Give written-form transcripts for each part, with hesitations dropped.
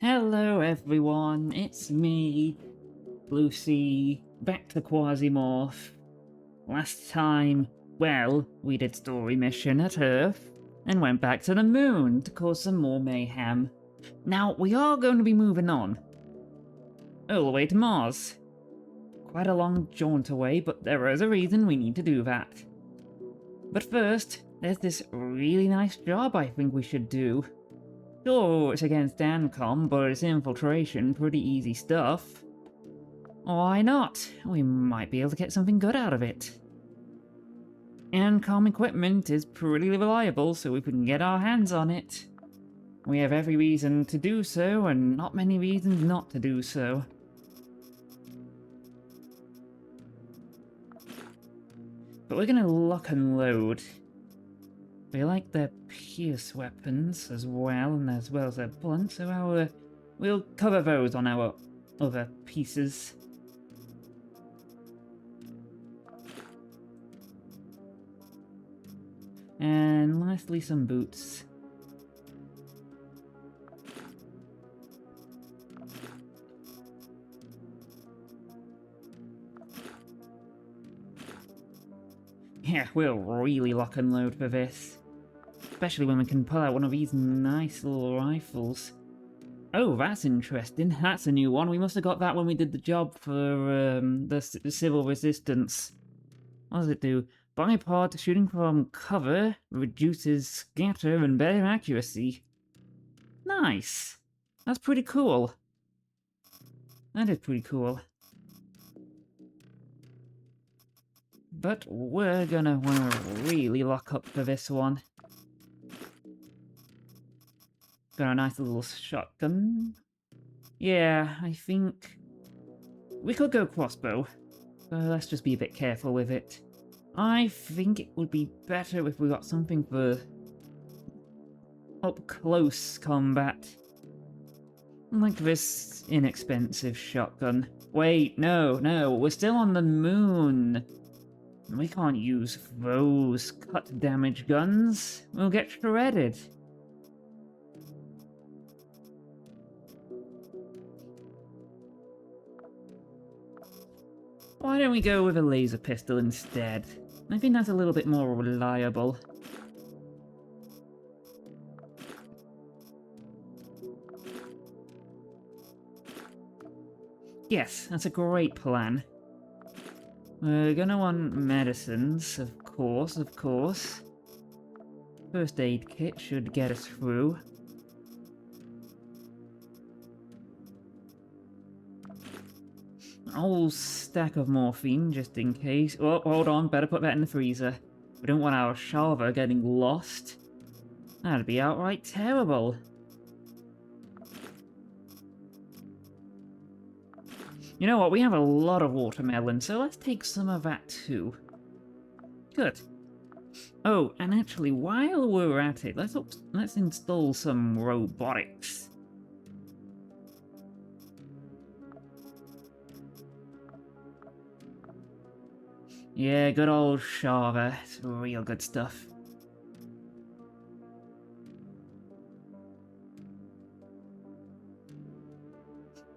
Hello everyone, it's me, Lucy, back to Quasimorph. Last time, well, we did story mission at Earth, and went back to the moon to cause some more mayhem. Now, we are going to be moving on. All the way to Mars. Quite a long jaunt away, but there is a reason we need to do that. But first, there's this really nice job I think we should do. Sure, it's against Ancom, but it's infiltration, pretty easy stuff. Why not? We might be able to get something good out of it. Ancom equipment is pretty reliable, so if we can get our hands on it. We have every reason to do so, and not many reasons not to do so. But we're gonna lock and load. We like their pierce weapons as well as their blunt, so we'll cover those on our other pieces. And lastly, some boots. Yeah, we'll really lock and load for this. Especially when we can pull out one of these nice little rifles. Oh, that's interesting. That's a new one. We must have got that when we did the job for the civil resistance. What does it do? Bipod, shooting from cover, reduces scatter and better accuracy. Nice. That's pretty cool. That is pretty cool. But we're gonna want to really lock up for this one. Got a nice little shotgun. Yeah, I think we could go crossbow. Let's just be a bit careful with it. I think it would be better if we got something for up-close combat. Like this inexpensive shotgun. Wait, no, we're still on the moon. We can't use those cut damage guns. We'll get shredded. Why don't we go with a laser pistol instead? I think that's a little bit more reliable. Yes, that's a great plan. We're gonna want medicines, of course. First aid kit should get us through. A whole stack of morphine, just in case. Oh, hold on, better put that in the freezer. We don't want our Shalva getting lost. That'd be outright terrible. You know what, we have a lot of watermelon, so let's take some of that too. Good. Oh, and actually, while we're at it, let's install some robotics. Yeah, good old Shava. It's real good stuff.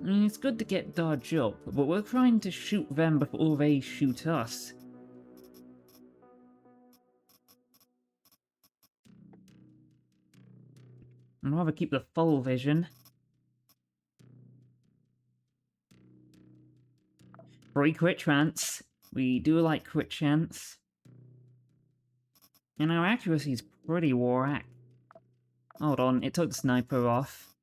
I mean, it's good to get dodge up, but we're trying to shoot them before they shoot us. I'd rather keep the full vision. Free crit chance. We do like crit chance. And our accuracy's pretty whack. Hold on, it took the sniper off.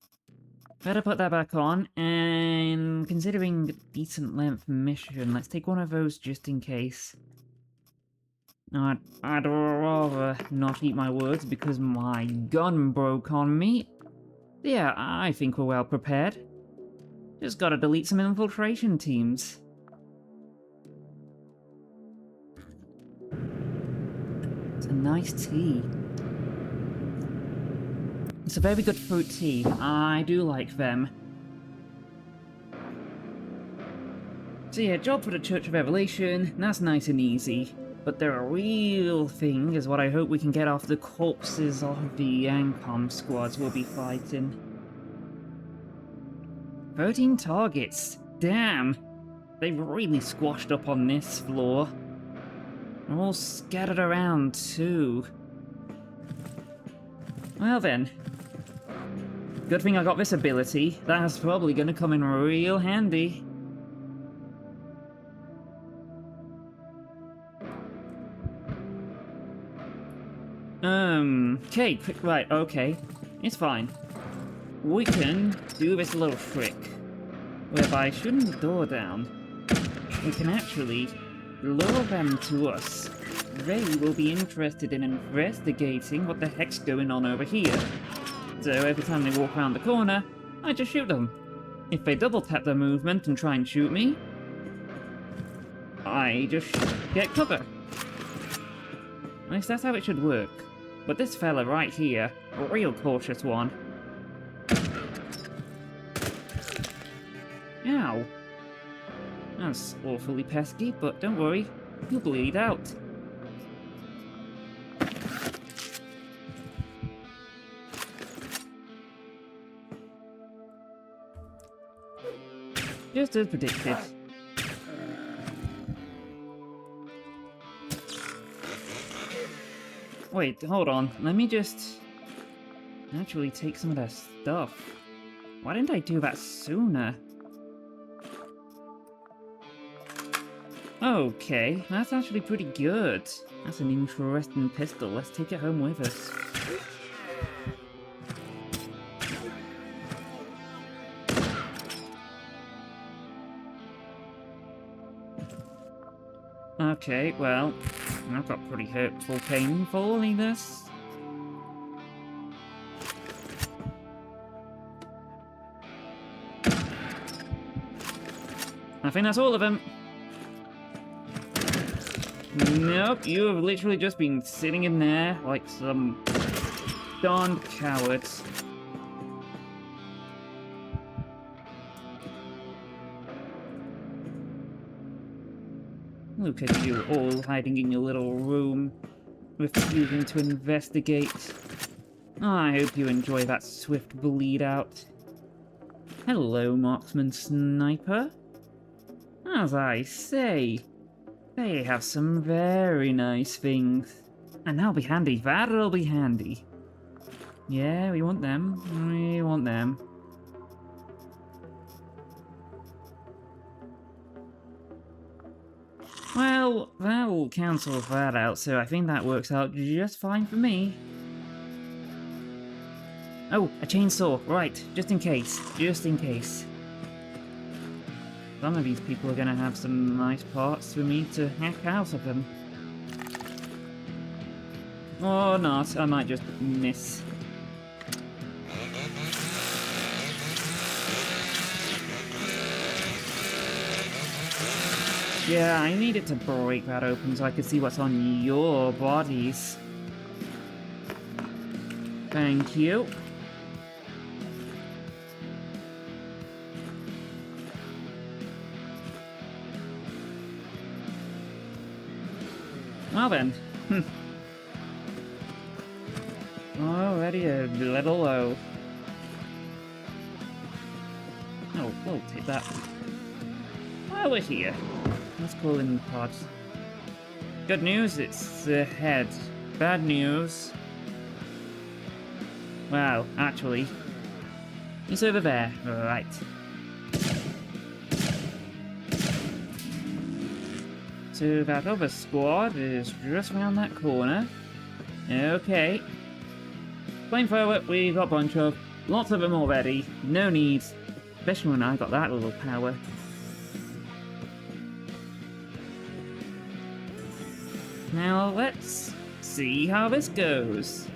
Better put that back on, and considering a decent length mission, let's take one of those just in case. I'd rather not eat my words because my gun broke on me. Yeah, I think we're well prepared. Just gotta delete some infiltration teams. It's a nice tea. It's a very good fruit tea. I do like them. So yeah, job for the Church of Revelation. That's nice and easy. But the real thing is what I hope we can get off the corpses of the Ancom squads we'll be fighting. 13 targets. Damn. They've really squashed up on this floor. They're all scattered around, too. Well then. Good thing I got this ability. That's probably gonna come in real handy. Okay, right, okay. It's fine. We can do this little trick, whereby shutting the door down, we can actually lure them to us. They will be interested in investigating what the heck's going on over here. So every time they walk around the corner, I just shoot them. If they double tap their movement and try and shoot me, I just get cover. At least that's how it should work. But this fella right here, a real cautious one. Ow. That's awfully pesky, but don't worry, you'll bleed out. Just as predicted. Wait, hold on. Let me just actually take some of their stuff. Why didn't I do that sooner? Okay, that's actually pretty good. That's an interesting pistol. Let's take it home with us. Okay, well, I've got pretty hurtful pain following this. I think that's all of them. Nope, you have literally just been sitting in there like some darned cowards. Look at you all hiding in your little room, refusing to investigate. I hope you enjoy that swift bleed out. Hello, marksman sniper. As I say, they have some very nice things. And that'll be handy, that'll be handy. Yeah, we want them, we want them. Well, that will cancel that out, so I think that works out just fine for me. Oh, a chainsaw, right, just in case, just in case. Some of these people are gonna have some nice parts for me to hack out of them. Or not, I might just miss. Yeah, I needed to break that open so I could see what's on your bodies. Thank you. Well then. Already a little low. Oh, we'll take that. While we're here, let's call in the pod. Good news, it's ahead. Bad news. Well, actually, it's over there. Right. So that other squad is just around that corner. Okay. Flamethrower, we've got a bunch of. Lots of them already. No need. Especially when I got that little power. Now let's see how this goes.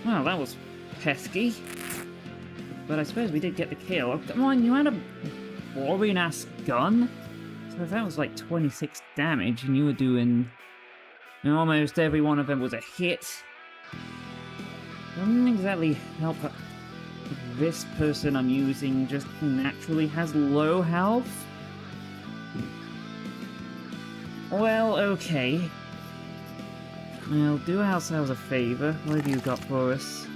Well, that was pesky. But I suppose we did get the kill. Oh, come on, you had a boring-ass gun? So if that was like 26 damage and you were doing... And almost every one of them was a hit. Doesn't exactly help that this person I'm using just naturally has low health. Well, okay. We'll do ourselves a favour. What have you got for us?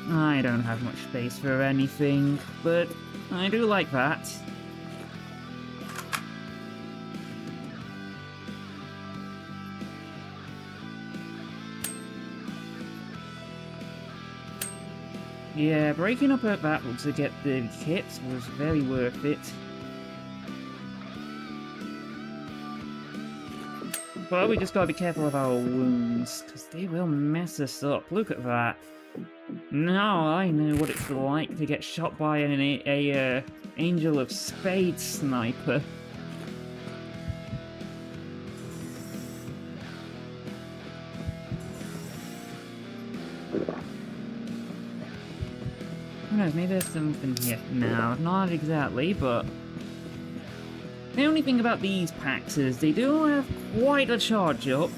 I don't have much space for anything, but I do like that. Yeah, breaking up at that to get the kits was very worth it. But we just gotta be careful of our wounds, because they will mess us up. Look at that. Now I know what it's like to get shot by an Angel of Spades sniper. Who knows, maybe there's something here. No, not exactly, but... The only thing about these packs is they do have quite a charge up.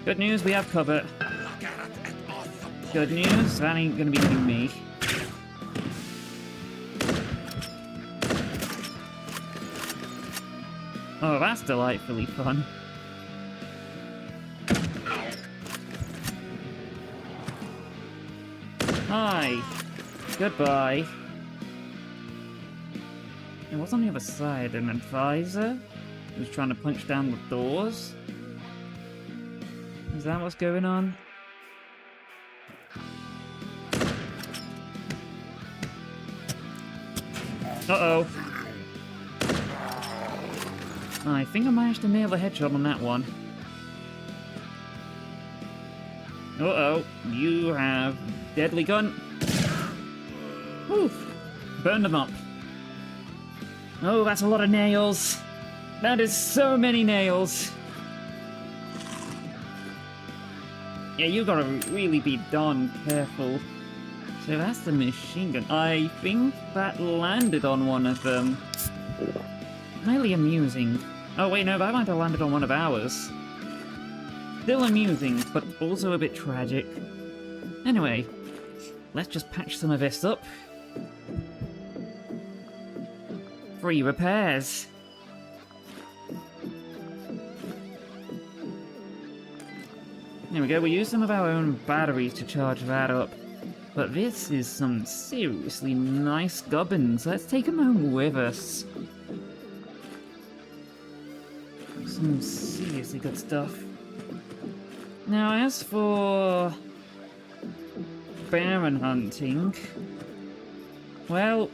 Good news, we have cover. Good news, that ain't gonna be hitting me. Oh, that's delightfully fun. Hi. Goodbye. And what's on the other side? An advisor? Who's trying to punch down the doors? Is that what's going on? Uh-oh. I think I managed to nail the headshot on that one. Uh-oh. You have deadly gun. Whew. Burned them up. Oh, that's a lot of nails. That is so many nails. Yeah, you gotta really be darn careful. So that's the machine gun. I think that landed on one of them. Highly amusing. Oh wait, no, that might have landed on one of ours. Still amusing, but also a bit tragic. Anyway, let's just patch some of this up. Free repairs. There we go, we used some of our own batteries to charge that up. But this is some seriously nice gubbins. Let's take them home with us. Some seriously good stuff. Now, as for baron hunting, well,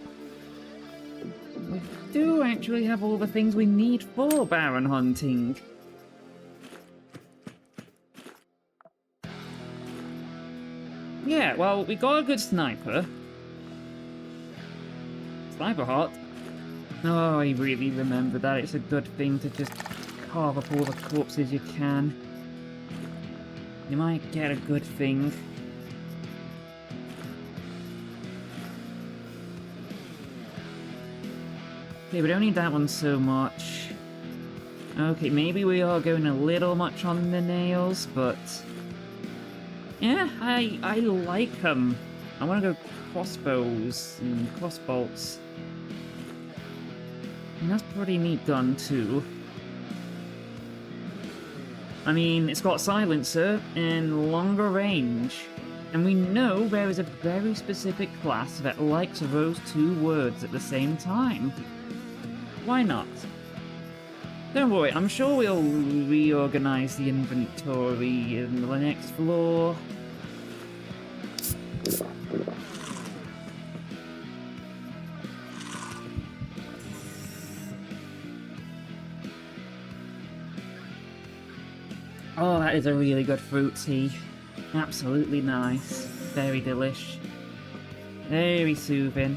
we do actually have all the things we need for baron hunting. Yeah, well, we got a good sniper. Sniper hot. Oh, I really remember that. It's a good thing to just carve up all the corpses you can. You might get a good thing. Okay, we don't need that one so much. Okay, maybe we are going a little much on the nails, but... yeah, I like them. I want to go crossbows and crossbolts. And that's a pretty neat gun, too. I mean, it's got silencer and longer range. And we know there is a very specific class that likes those two words at the same time. Why not? Don't worry, I'm sure we'll reorganize the inventory in the next floor. Oh, that is a really good fruit tea. Absolutely nice. Very delish. Very soothing.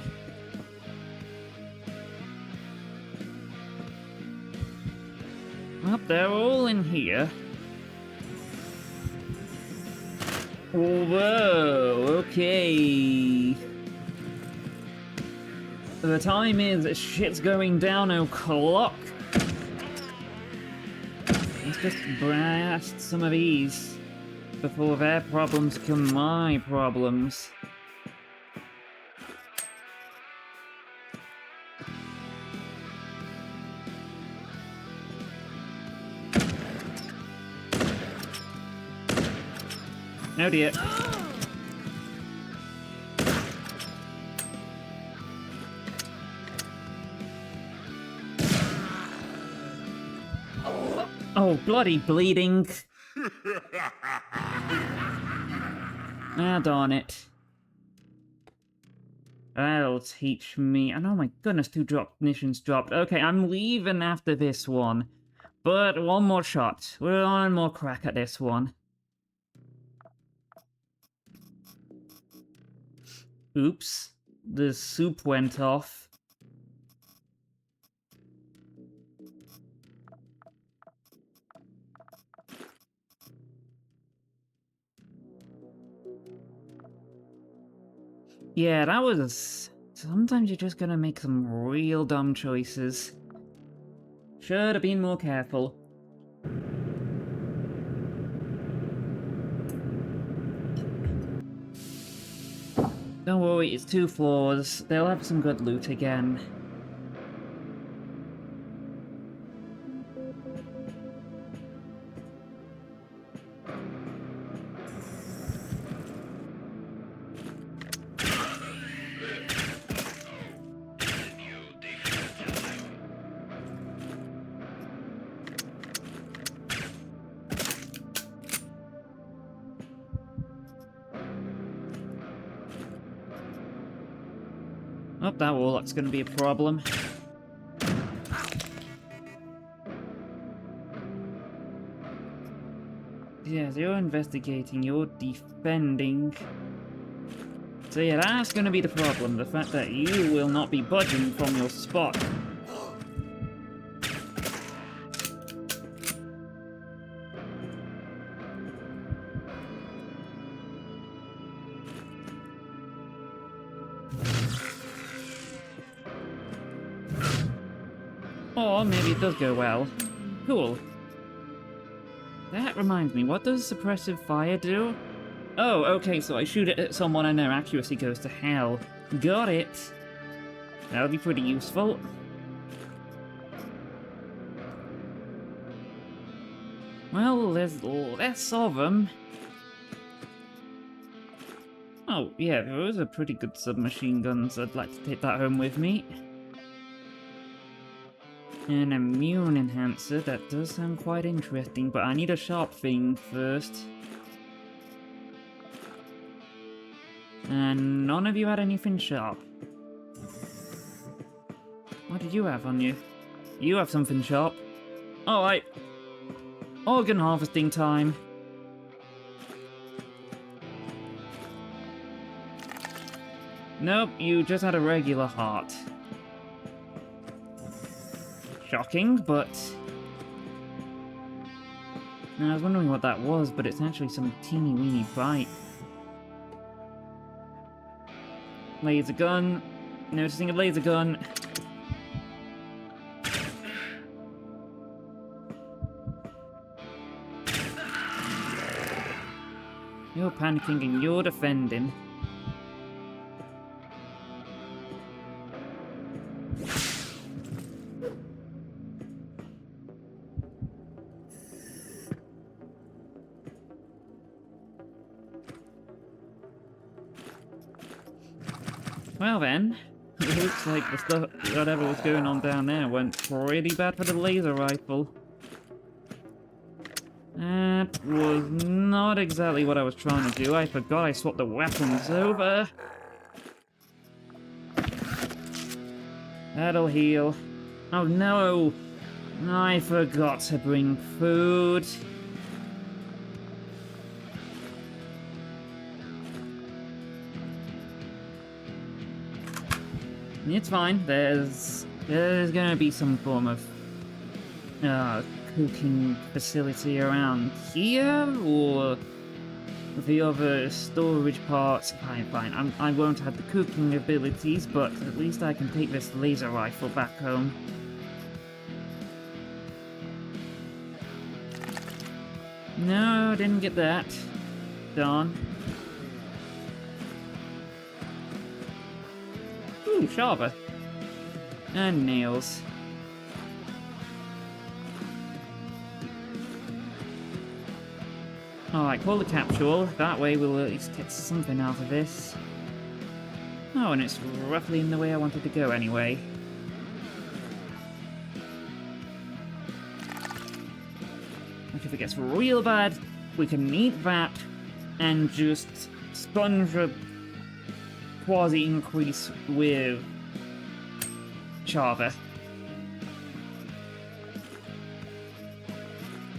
Well, they're all in here. Whoa, okay. The time is shit's going down o'clock. Let's just blast some of these. before their problems become my problems. Oh dear. Oh, bloody bleeding. Ah, darn it. That'll teach me. And oh my goodness, missions dropped. Okay, I'm leaving after this one. But one more shot. One more crack at this one. Oops. The soup went off. Yeah, that was... Sometimes you're just gonna make some real dumb choices. Should have been more careful. Don't worry, it's 2 floors. They'll have some good loot again. Oh, that warlock's gonna be a problem. Yes, you're investigating, you're defending. So yeah, that's gonna be the problem, the fact that you will not be budging from your spot. Or maybe it does go well. Cool. That reminds me, what does suppressive fire do? Oh, okay, so I shoot it at someone and their accuracy goes to hell. Got it. That'll be pretty useful. Well, there's less of them. Oh, yeah, those are pretty good submachine guns. I'd like to take that home with me. An immune enhancer, that does sound quite interesting, but I need a sharp thing first. And none of you had anything sharp. What did you have on you? You have something sharp. Alright. Organ harvesting time. Nope, you just had a regular heart. Shocking, but... I was wondering what that was, but it's actually some teeny-weeny bite. Laser gun. Noticing a laser gun. You're panicking and you're defending. Well then, it looks like the stuff, whatever was going on down there went pretty bad for the laser rifle. That was not exactly what I was trying to do. I forgot I swapped the weapons over. That'll heal. Oh no! I forgot to bring food. It's fine. There's gonna be some form of cooking facility around here, or the other storage parts. Fine. I won't have the cooking abilities, but at least I can take this laser rifle back home. No, didn't get that. Darn. Ooh, Sharper. And nails. Alright, call the capsule. That way we'll at least get something out of this. Oh, and it's roughly in the way I wanted to go anyway. Like if it gets real bad, we can eat that and just sponge a quasi increase with Chava.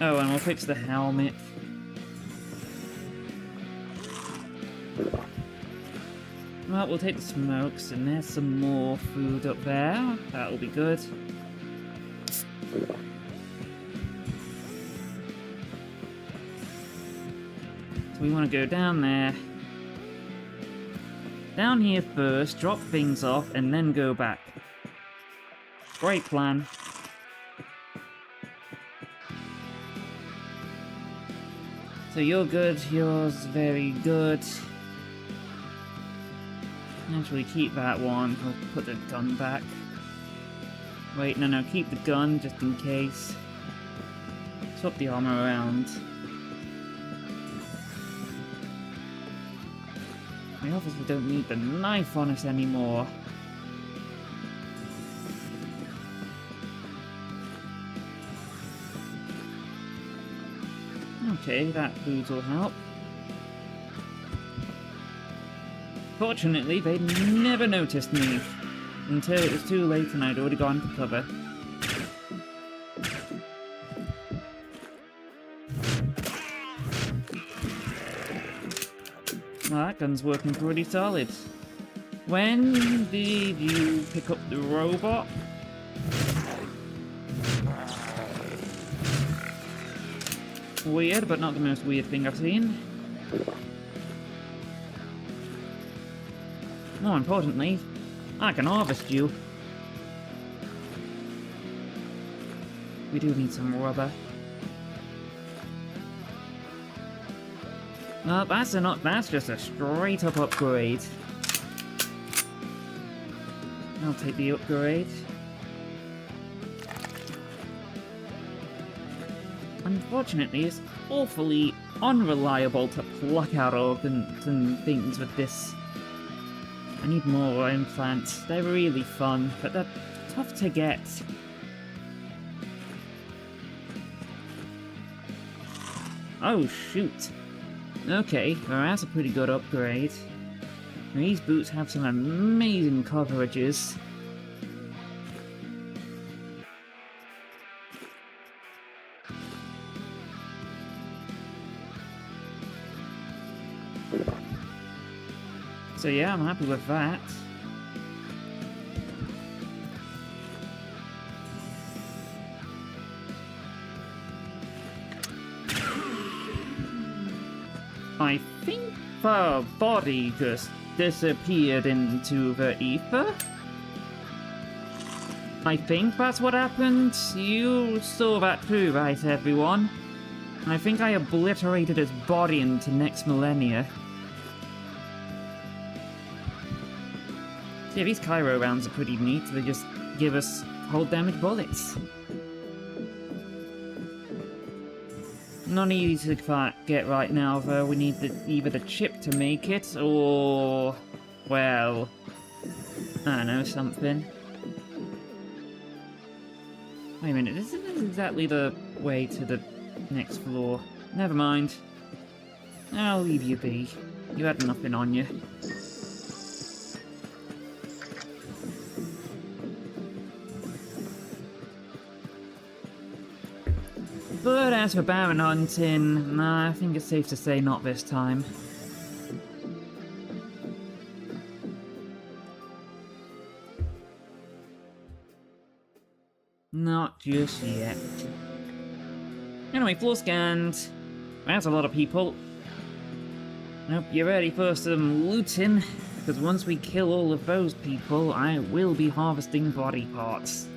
Oh, and we'll fix the helmet. Well, we'll take the smokes, and there's some more food up there. That'll be good. So we want to go down there. Down here first, drop things off, and then go back. Great plan. So you're good, yours very good. Actually, keep that one. We'll put the gun back. Wait, no, keep the gun just in case. Swap the armor around. We obviously don't need the knife on us anymore. Okay, that food will help. Fortunately, they never noticed me until it was too late and I'd already gone to cover. Well, that gun's working pretty solid. When did you pick up the robot? Weird, but not the most weird thing I've seen. More importantly, I can harvest you. We do need some rubber. No, that's just a straight up upgrade. I'll take the upgrade. Unfortunately, it's awfully unreliable to pluck out organs and things with this. I need more implants. They're really fun, but they're tough to get. Oh, shoot. Okay, well, that's a pretty good upgrade. These boots have some amazing coverages. So yeah, I'm happy with that. I think the body just disappeared into the ether. I think that's what happened. You saw that too, right, everyone? I think I obliterated his body into next millennia. Yeah, these Cairo rounds are pretty neat. They just give us cold damage bullets. Not easy to get right now, though. We need either the chip to make it, or... well... I don't know, something. Wait a minute, this isn't exactly the way to the next floor. Never mind. I'll leave you be. You had nothing on you. But as for Baron hunting, nah, I think it's safe to say not this time. Not just yet. Anyway, floor scanned. That's a lot of people. Hope you're ready for some looting, because once we kill all of those people, I will be harvesting body parts.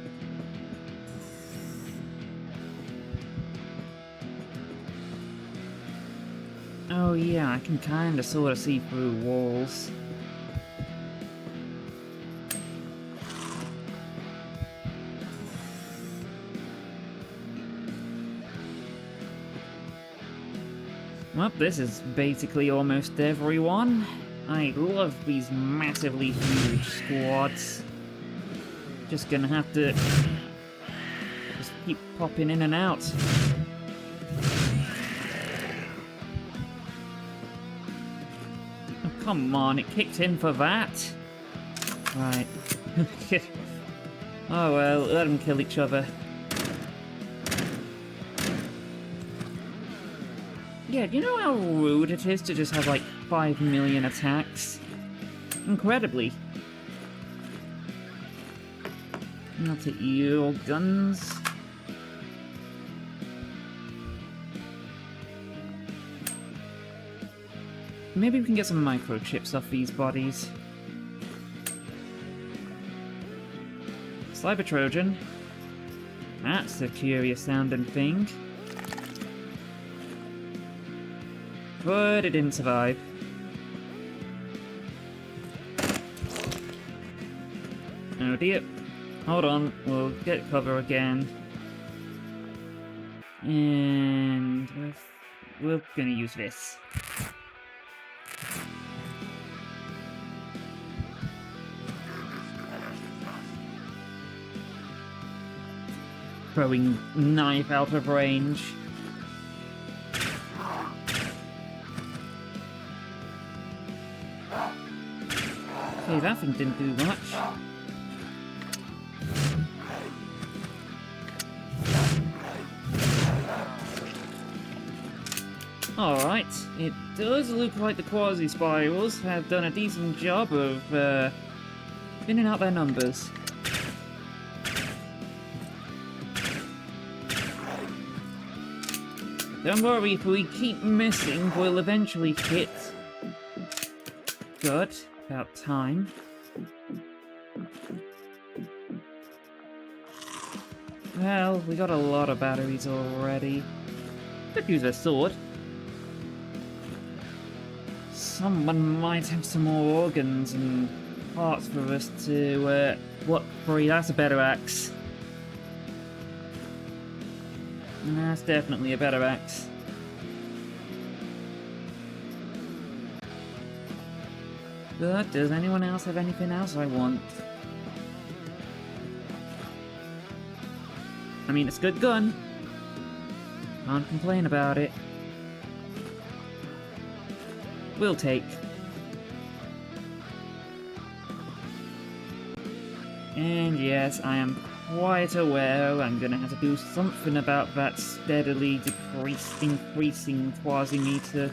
Oh yeah, I can kinda sorta see through walls. Well, this is basically almost everyone. I love these massively huge squads. Just gonna have to just keep popping in and out. Oh, come on, it kicked in for that. Right. Oh well, let them kill each other. Yeah, do you know how rude it is to just have like 5 million attacks? Incredibly. Not at you, guns. Maybe we can get some microchips off these bodies. Cyber Trojan. That's a curious sounding thing. But it didn't survive. Oh dear. Hold on, we'll get cover again. And we're gonna use this. Throwing knife out of range. Okay, that thing didn't do much. Alright, it does look like the Quasi-Spirals have done a decent job of thinning out their numbers. Don't worry, if we keep missing, we'll eventually hit. Good. About time. Well, we got a lot of batteries already. Could use a sword. Someone might have some more organs and parts for us to, what? Sorry, that's a better axe. That's definitely a better axe. But does anyone else have anything else I want? I mean, it's a good gun. Can't complain about it. We'll take. And yes, I am quite aware I'm gonna have to do something about that steadily increasing quasi-meter.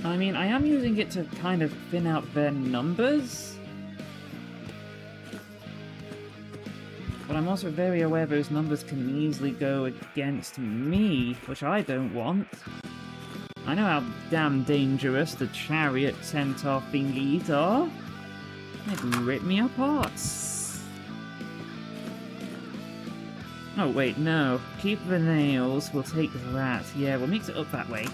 I mean, I am using it to kind of thin out their numbers. But I'm also very aware those numbers can easily go against me, which I don't want. I know how damn dangerous the chariot centaur thingies are. They'd rip me apart. Oh wait, no. Keep the nails, we'll take that. Yeah, we'll mix it up that way.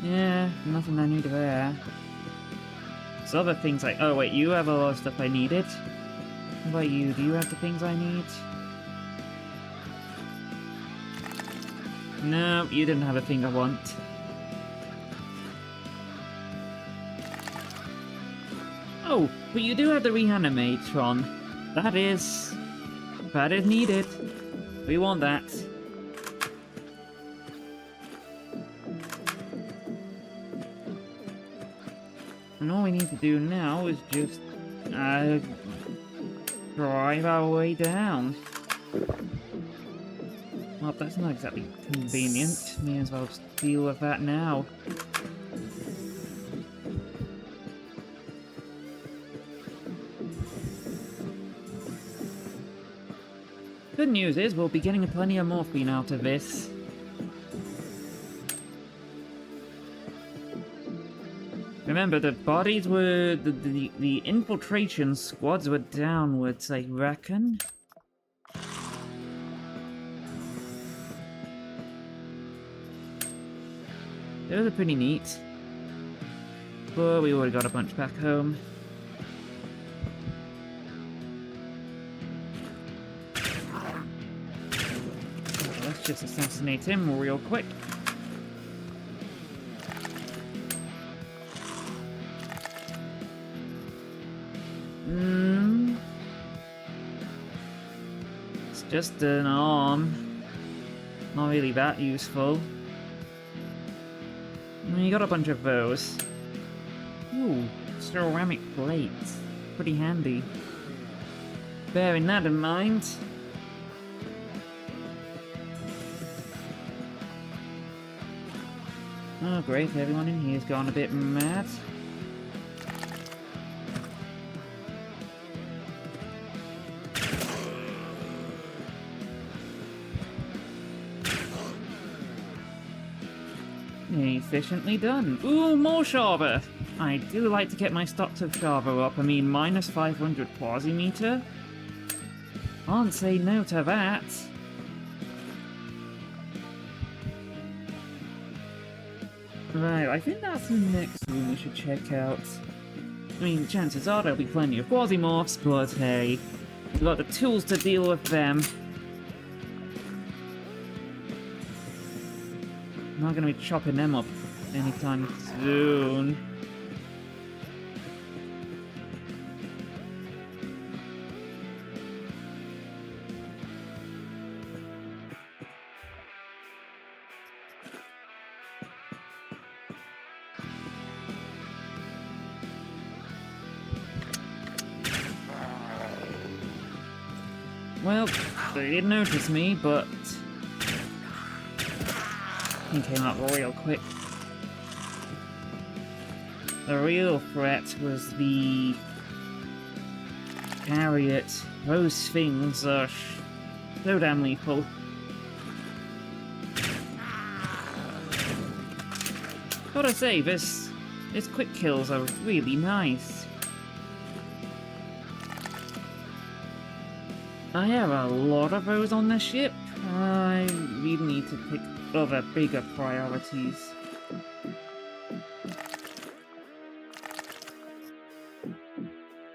Yeah, nothing I need there. So other things like... Oh wait, you have a lot of stuff I needed. How about you? Do you have the things I need? No, you didn't have a thing I want. Oh, but you do have the reanimatron. That is needed. We want that. And all we need to do now is just drive our way down. Well, that's not exactly convenient. May as well just deal with that now. Good news is we'll be getting plenty of morphine out of this. Remember, the bodies were... the infiltration squads were downwards, I reckon. Those are pretty neat. But we already got a bunch back home. Let's just assassinate him real quick. It's just an arm. Not really that useful. You got a bunch of those. Ooh, ceramic plates. Pretty handy. Bearing that in mind. Oh great, everyone in here's gone a bit mad. Efficiently done. Ooh, more Shava! I do like to get my stocks of Shava up. I mean, minus 500 Quasimeter? Can't say no to that. Right, I think that's the next room we should check out. I mean, chances are there'll be plenty of Quasimorphs, but hey, we've got the tools to deal with them. I'm not gonna be chopping them up anytime soon. Well, they did notice me, but he came up real quick. The real threat was the chariot. Those things are so damn lethal. Gotta say, this quick kills are really nice. I have a lot of those on the ship. I really need to pick other bigger priorities.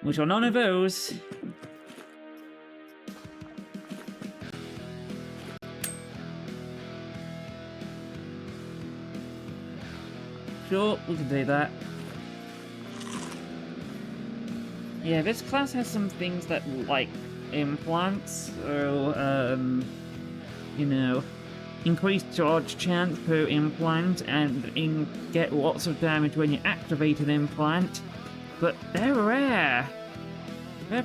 Which are none of those. Sure, we can do that. Yeah, this class has some things that like implants, so, you know, increased charge chance per implant and get lots of damage when you activate an implant, but they're rare. They're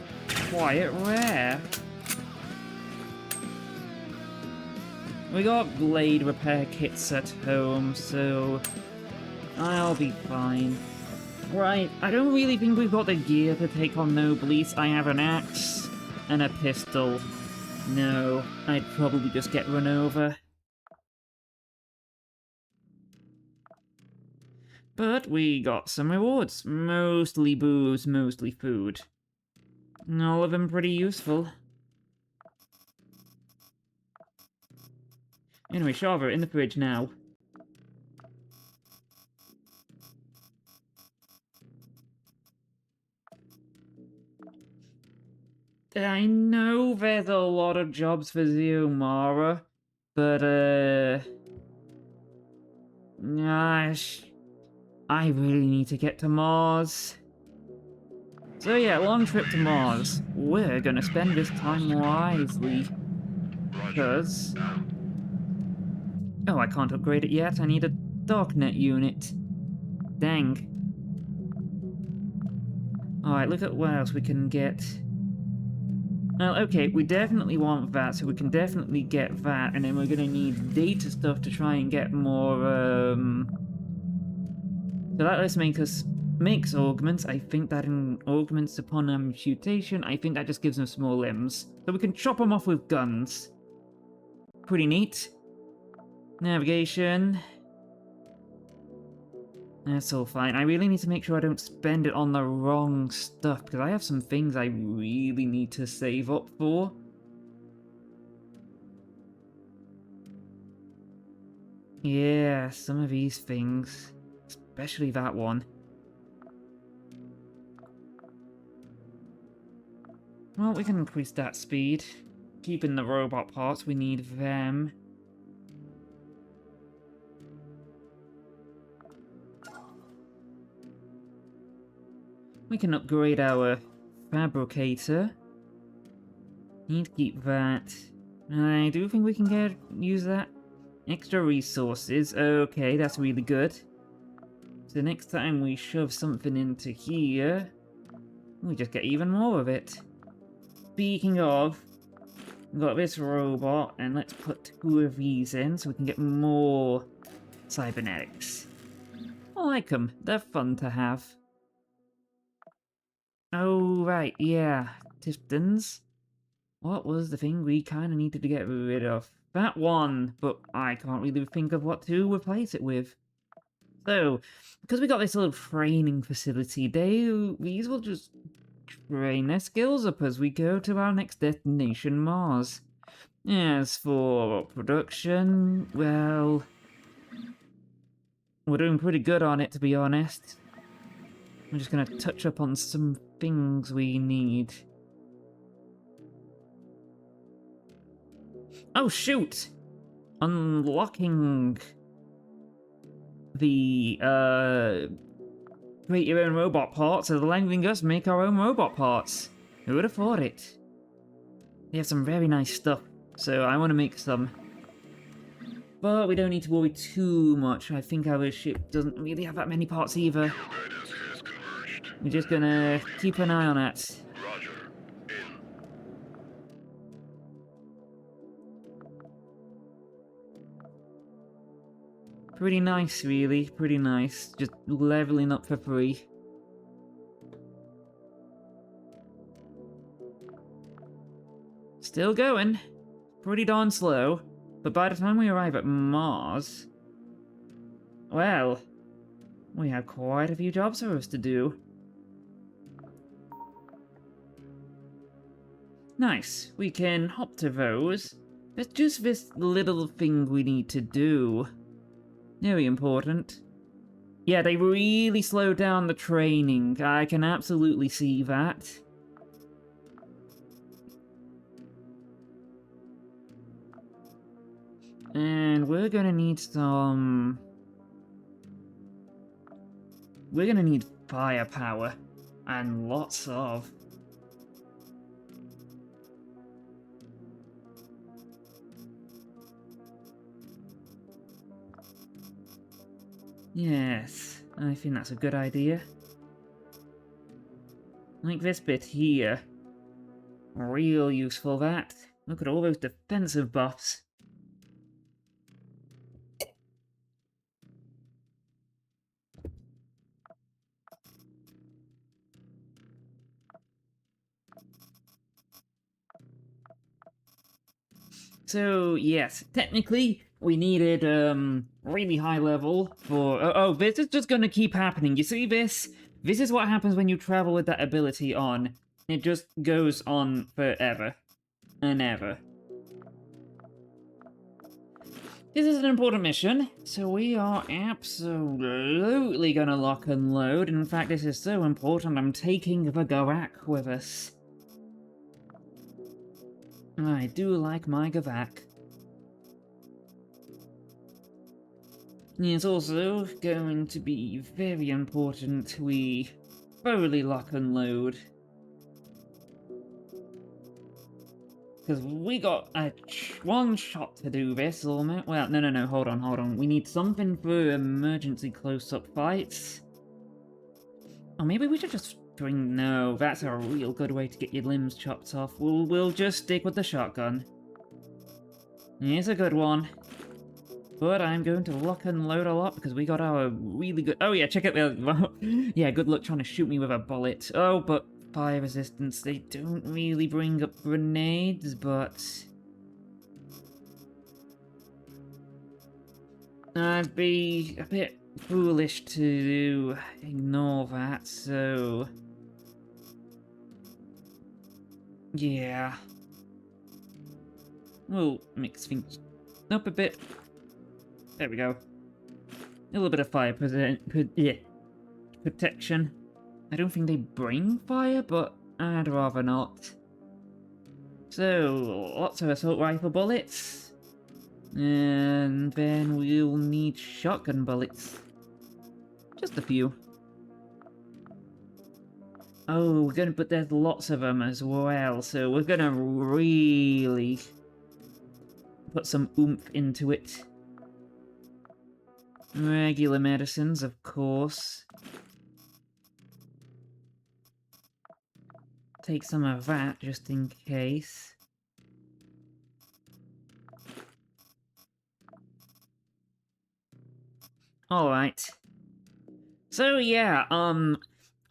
quite rare. We got blade repair kits at home, so I'll be fine. Right, I don't really think we've got the gear to take on Noblesse. I have an axe and a pistol. No, I'd probably just get run over. But we got some rewards. Mostly booze, mostly food. All of them pretty useful. Anyway, Shava, in the fridge now. I know there's a lot of jobs for Xiomara, but, gosh, I really need to get to Mars. So yeah, long trip to Mars. We're gonna spend this time wisely. Because... oh, I can't upgrade it yet. I need a Darknet unit. Dang. Alright, look at what else we can get. Well, okay, we definitely want that, so we can definitely get that, and then we're gonna need data stuff to try and get more, So that let's makes augments. I think that augments upon amputation. I think that just gives them small limbs. So we can chop them off with guns. Pretty neat. Navigation. That's all fine. I really need to make sure I don't spend it on the wrong stuff, because I have some things I really need to save up for. Yeah, some of these things. Especially that one. Well, we can increase that speed. Keeping the robot parts, we need them. We can upgrade our fabricator. Need to keep that. I do think we can use that. Extra resources. Okay, that's really good. So next time we shove something into here, we just get even more of it. Speaking of, we've got this robot, and let's put 2 of these in so we can get more cybernetics. I like them. They're fun to have. Oh, right, yeah. Pistons. What was the thing we kind of needed to get rid of? That one, but I can't really think of what to replace it with. So, because we got this little training facility, these will just train their skills up as we go to our next destination, Mars. As for production, well, we're doing pretty good on it, to be honest. I'm just gonna touch up on some things we need. Oh, shoot! Unlocking the, create your own robot parts is allowing us make our own robot parts. Who would have thought it? They have some very nice stuff, so I want to make some. But we don't need to worry too much. I think our ship doesn't really have that many parts either. We're just gonna keep an eye on it. Pretty nice, really. Pretty nice. Just leveling up for free. Still going. Pretty darn slow. But by the time we arrive at Mars... well, we have quite a few jobs for us to do. Nice. We can hop to those. There's just this little thing we need to do. Very important. Yeah, they really slowed down the training. I can absolutely see that. And we're gonna need some... we're gonna need firepower. And lots of. Yes, I think that's a good idea. Like this bit here. Real useful, that. Look at all those defensive buffs. So, yes, technically, we needed, really high level for... oh, this is just gonna keep happening. You see this? This is what happens when you travel with that ability on. It just goes on forever. And ever. This is an important mission, so we are absolutely gonna lock and load. In fact, this is so important, I'm taking the Gavak with us. I do like my Gavak. It's also going to be very important we thoroughly lock and load. Because we got one shot to do this, almost. Well, no, hold on. We need something for emergency close-up fights. Or maybe we should just bring... no, that's a real good way to get your limbs chopped off. We'll just stick with the shotgun. It's a good one. But I'm going to lock and load a lot because we got our really good... oh yeah, check out the... yeah, good luck trying to shoot me with a bullet. Oh, but fire resistance, they don't really bring up grenades, but... I'd be a bit foolish to ignore that, so... yeah. We'll mix things up a bit. There we go. A little bit of fire protection. I don't think they bring fire, but I'd rather not. So, lots of assault rifle bullets. And then we'll need shotgun bullets. Just a few. Oh, but there's lots of them as well, so we're gonna really put some oomph into it. Regular medicines, of course. Take some of that, just in case. Alright. So yeah,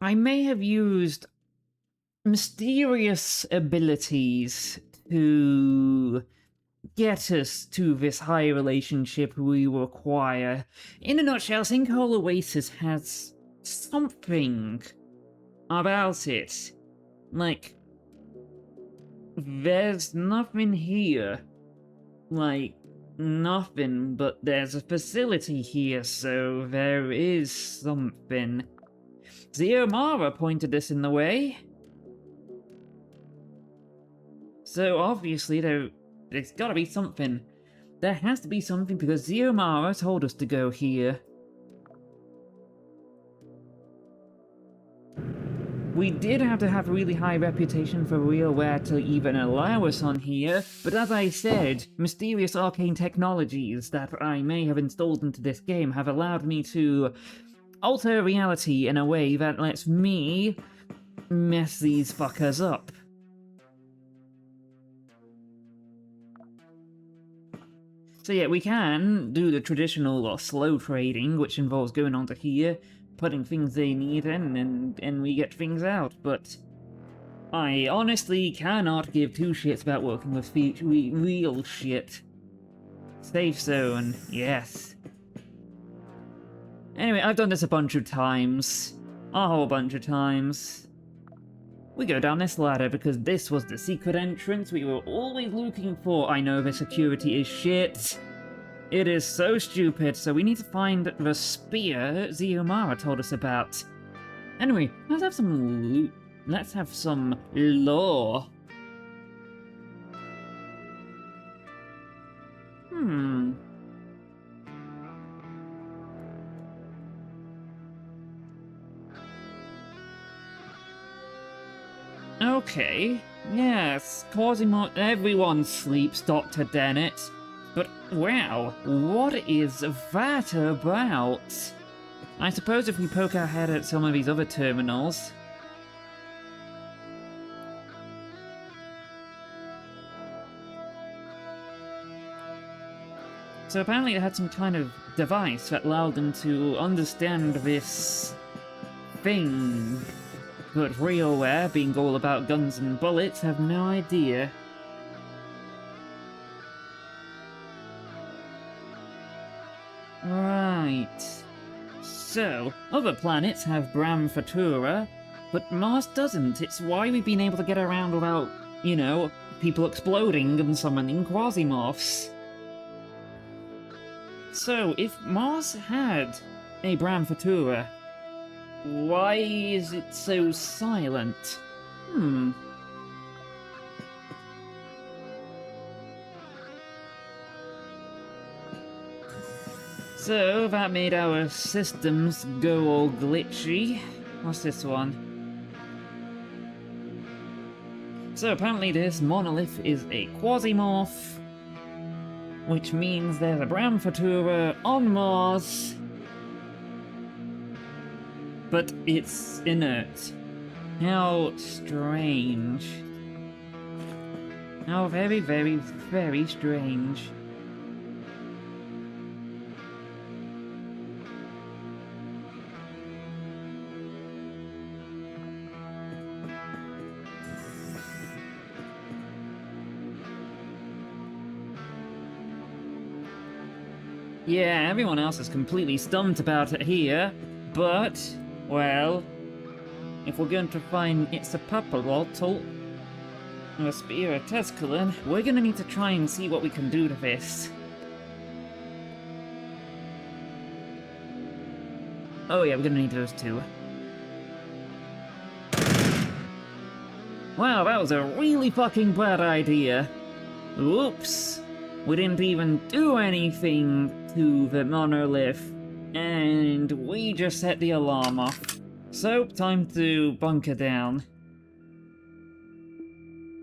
I may have used mysterious abilities to get us to this high relationship we require. In a nutshell, Sinkhole Oasis has something about it. Like, there's nothing here. Like, nothing, but there's a facility here, so there is something. Xiomara pointed us in the way. So obviously there's gotta be something. There has to be something because Xiomara told us to go here. We did have to have a really high reputation for RealWare to even allow us on here, but as I said, mysterious arcane technologies that I may have installed into this game have allowed me to alter reality in a way that lets me mess these fuckers up. So yeah, we can do the traditional or slow trading, which involves going onto here, putting things they need in, and we get things out, but I honestly cannot give two shits about working with real shit. Safe zone, yes. Anyway, I've done this a bunch of times. A whole bunch of times. We go down this ladder because this was the secret entrance we were always looking for. I know the security is shit. It is so stupid, so we need to find the spear Xiomara told us about. Anyway, let's have some loot. Let's have some lore. Okay, yes, Quasimorph. Everyone sleeps, Dr. Dennett. But wow, what is that about? I suppose if we poke our head at some of these other terminals. So apparently they had some kind of device that allowed them to understand this thing. But RealWare, being all about guns and bullets, have no idea. Right. So, other planets have Bram Fatura, but Mars doesn't. It's why we've been able to get around without, you know, people exploding and summoning Quasimorphs. So, if Mars had a Bram Fatura, why is it so silent? So, that made our systems go all glitchy. What's this one? So, apparently this monolith is a Quasimorph, which means there's a Bram Fatura on Mars, but it's inert. How strange. How very, very, very strange. Yeah, everyone else is completely stumped about it here, but, well, if we're going to find Itzapapalotl, or a Spear of Tescaline, we're gonna need to try and see what we can do to this. Oh yeah, we're gonna need those too. Wow, that was a really fucking bad idea. Oops. We didn't even do anything to the monolith, and we just set the alarm off. So, time to bunker down.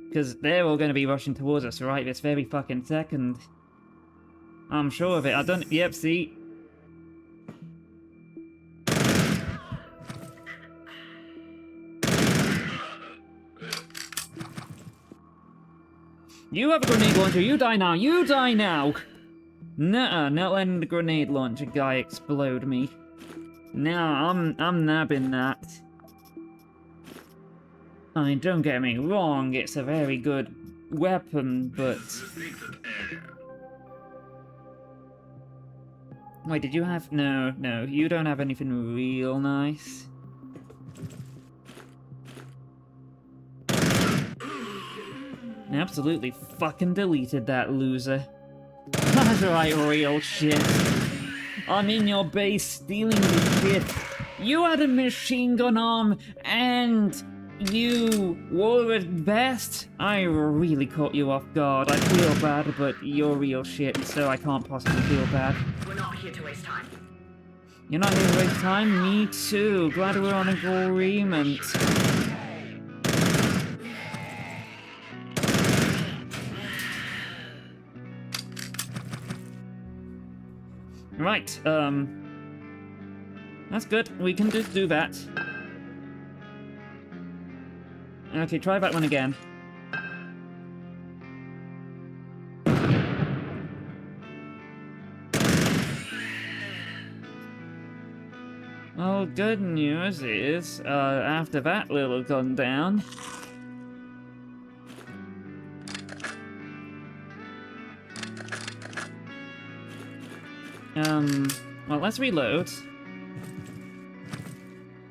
Because they're all going to be rushing towards us right this very fucking second. I'm sure of it. I don't... Yep, see? You have a grenade launcher. You die now. You die now. Nuh-uh. Not letting the grenade launcher guy explode me. No, I'm nabbing that. I mean, don't get me wrong, it's a very good weapon, but... Wait, did you have... No, you don't have anything real nice. Absolutely fucking deleted that loser. That's right, real shit. I'm in your base stealing the shit. You had a machine gun arm, and... you wore a vest? I really caught you off guard. I feel bad, but you're real shit, so I can't possibly feel bad. We're not here to waste time. You're not here to waste time? Me too. Glad we're on agreement. Right, that's good. We can just do that. Okay, try that one again. Well, good news is, after that little gun down... well, let's reload.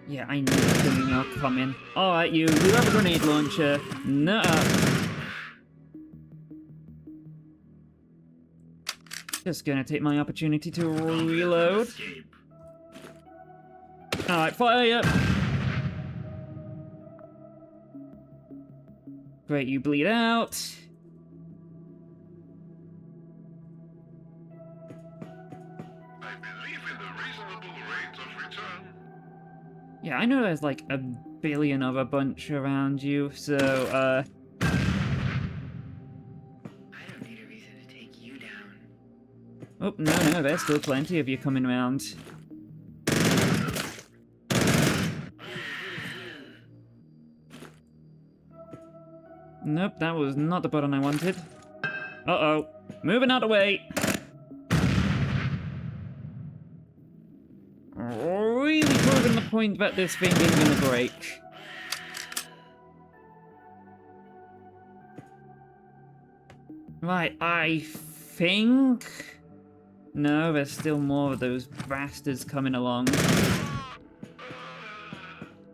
Yeah, I knew something else coming. Alright, you have a grenade launcher. Nuh-uh. Just gonna take my opportunity to reload. Alright, fire! Great, you bleed out. Yeah, I know there's like a billion of a bunch around you, so, I don't need a reason to take you down. Oh, no, there's still plenty of you coming around. Nope, that was not the button I wanted. Uh-oh. Moving out of the way! Really proving the point that this thing is gonna break. Right, I think... No, there's still more of those bastards coming along.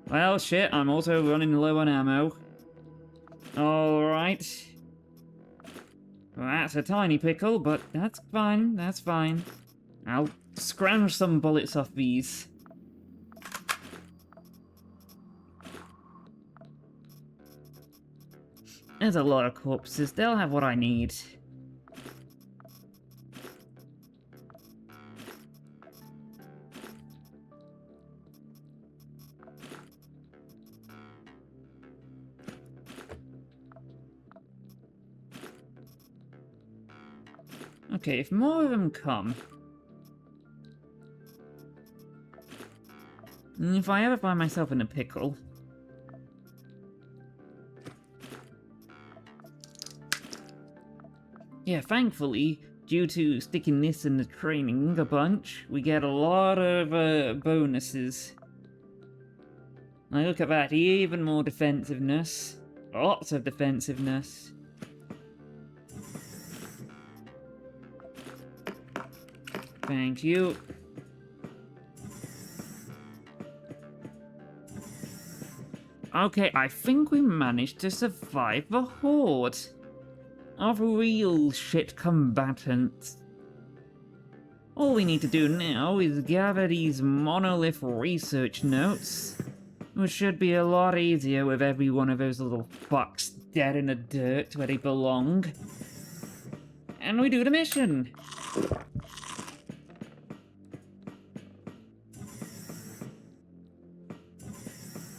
Well, shit, I'm also running low on ammo. Alright. Well, that's a tiny pickle, but that's fine, that's fine. I'll scrounge some bullets off these. There's a lot of corpses, they'll have what I need. Okay, if more of them come... And if I ever find myself in a pickle... Yeah, thankfully, due to sticking this in the training a bunch, we get a lot of bonuses. Now look at that, even more defensiveness. Lots of defensiveness. Thank you. Okay, I think we managed to survive the horde of real shit combatants. All we need to do now is gather these monolith research notes, which should be a lot easier with every one of those little fucks dead in the dirt where they belong. And we do the mission!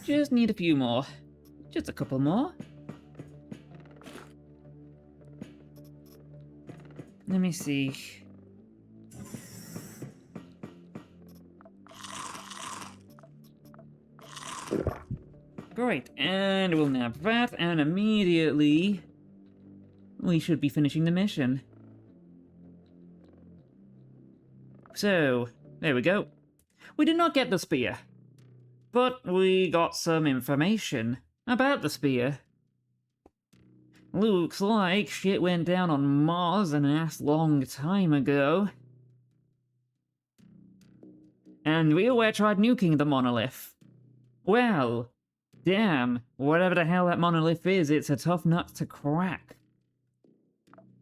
Just need a few more. Just a couple more. Let me see. Great, and we'll nab that, and immediately we should be finishing the mission. So, there we go. We did not get the spear, but we got some information about the spear. Looks like shit went down on Mars an ass long time ago. And RealWare tried nuking the monolith. Well, damn, whatever the hell that monolith is, it's a tough nut to crack.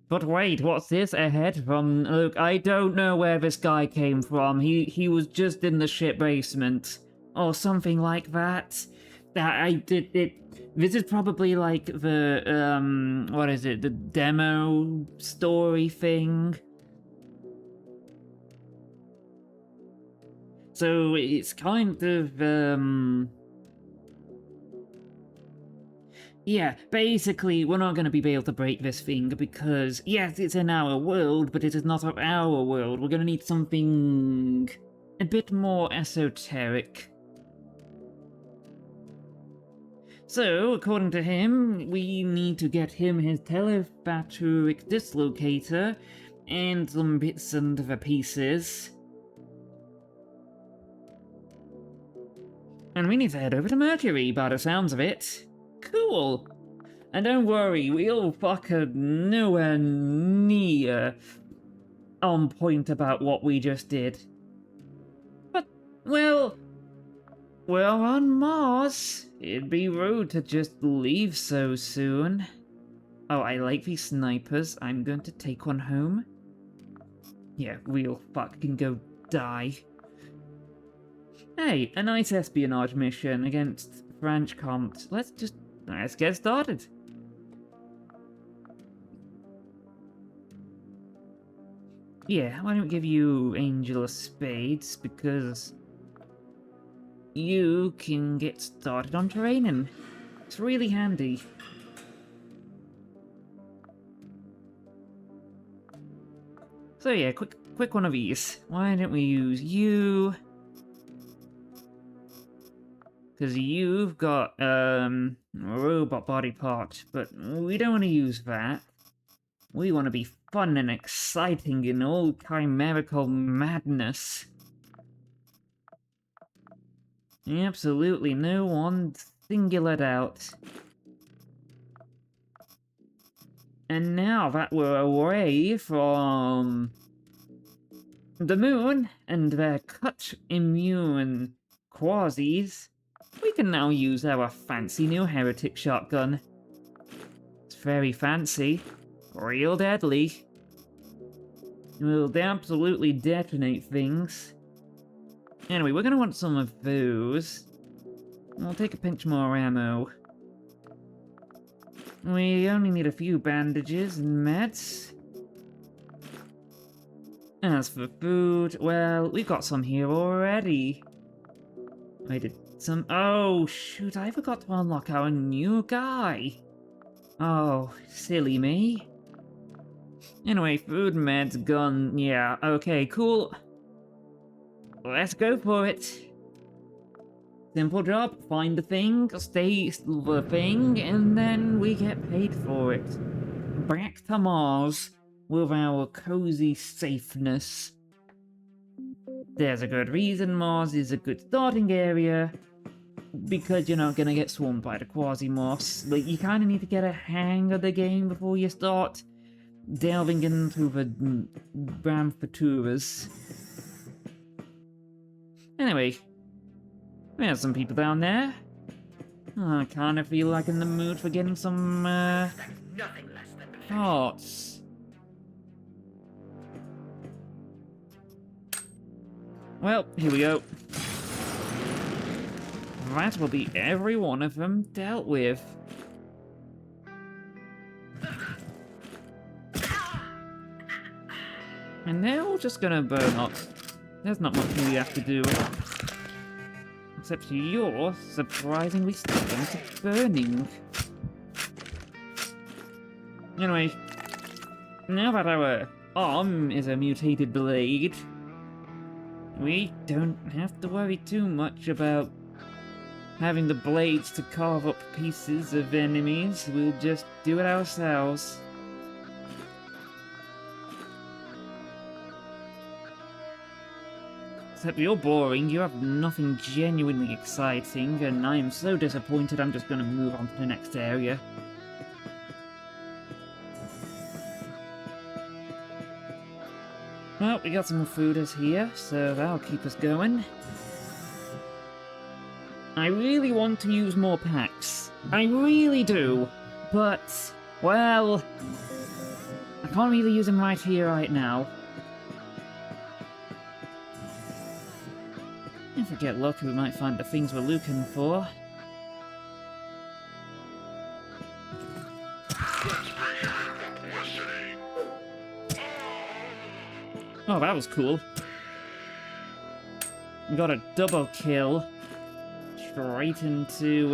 But wait, what's this ahead from... Look, I don't know where this guy came from. He was just in the ship basement. Or something like that. This is probably like the, what is it? The demo story thing? So it's kind of, yeah, basically, we're not going to be able to break this thing because, yes, it's in our world, but it is not of our world. We're going to need something a bit more esoteric. So, according to him, we need to get him his telephatic dislocator and some bits and the pieces. And we need to head over to Mercury, by the sounds of it. Cool. And don't worry, we'll fucking nowhere near on point about what we just did. But, well, we're on Mars. It'd be rude to just leave so soon. Oh, I like these snipers. I'm going to take one home. Yeah, we'll fucking go die. Hey, a nice espionage mission against French Comte. Let's get started. Yeah, why don't we give you Angel of Spades, because you can get started on training. It's really handy. So yeah, quick one of these. Why don't we use you? Because you've got, a robot body part, but we don't want to use that. We want to be fun and exciting in all chimerical madness. Absolutely no one singular doubt. And now that we're away from the moon and their cut-immune quasis, we can now use our fancy new heretic shotgun. It's very fancy, real deadly. Will absolutely detonate things. Anyway, we're gonna want some of those. We'll take a pinch more ammo. We only need a few bandages and meds. As for food, well, we've got some here already. I did some... Oh, shoot, I forgot to unlock our new guy. Oh, silly me. Anyway, food, meds, gun, yeah, okay, cool. Let's go for it. Simple job, find the thing, stay the thing, and then we get paid for it. Back to Mars with our cozy safeness. There's a good reason Mars is a good starting area, because you're not gonna get swarmed by the Quasimorphs. Like, you kinda need to get a hang of the game before you start delving into the Bramfaturas. Anyway, there's some people down there. Oh, I kinda feel like in the mood for getting some, Nothing less than perfection. thoughts. Well, here we go. That will be every one of them dealt with. And they're all just gonna burn up. There's not much we have to do. Except you're surprisingly sticking to burning. Anyway, now that our arm is a mutated blade, we don't have to worry too much about having the blades to carve up pieces of enemies. We'll just do it ourselves. Except you're boring, you have nothing genuinely exciting, and I am so disappointed I'm just gonna move on to the next area. Well, we got some more fooders here, so that'll keep us going. I really want to use more packs. I really do. But, well, I can't really use them right here, right now. If we get lucky, we might find the things we're looking for. Oh, that was cool. We got a double kill. Straight into,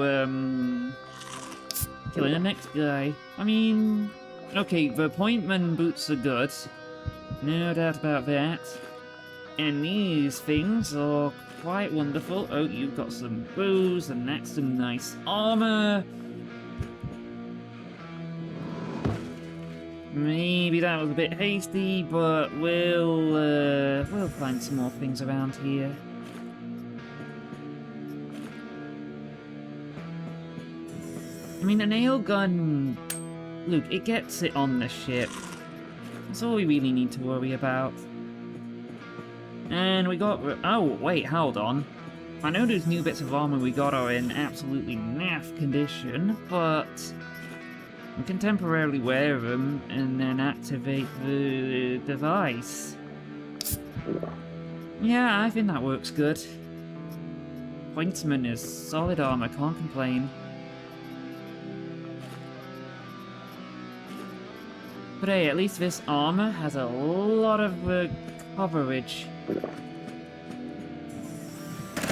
killing the next guy. I mean, okay, the Appointment boots are good. No doubt about that. And these things are quite wonderful. Oh, you've got some booze, and that's some nice armor. Maybe that was a bit hasty, but we'll find some more things around here. I mean, a nail gun, look, it gets it on the ship. That's all we really need to worry about. And we got... oh, wait, hold on. I know those new bits of armor we got are in absolutely naff condition, but we can temporarily wear them and then activate the device. Yeah, I think that works good. Pointsman is solid armor, can't complain. But hey, at least this armor has a lot of coverage.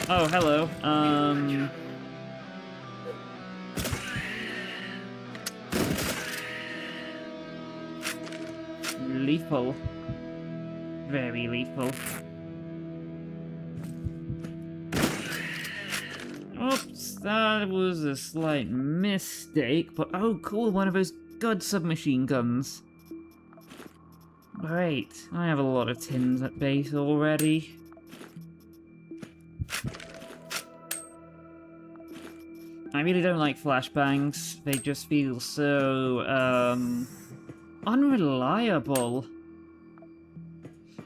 Oh, hello. Lethal. Very lethal. Oops, that was a slight mistake, but oh cool, one of those good submachine guns. Great, I have a lot of tins at base already. I really don't like flashbangs, they just feel so, unreliable.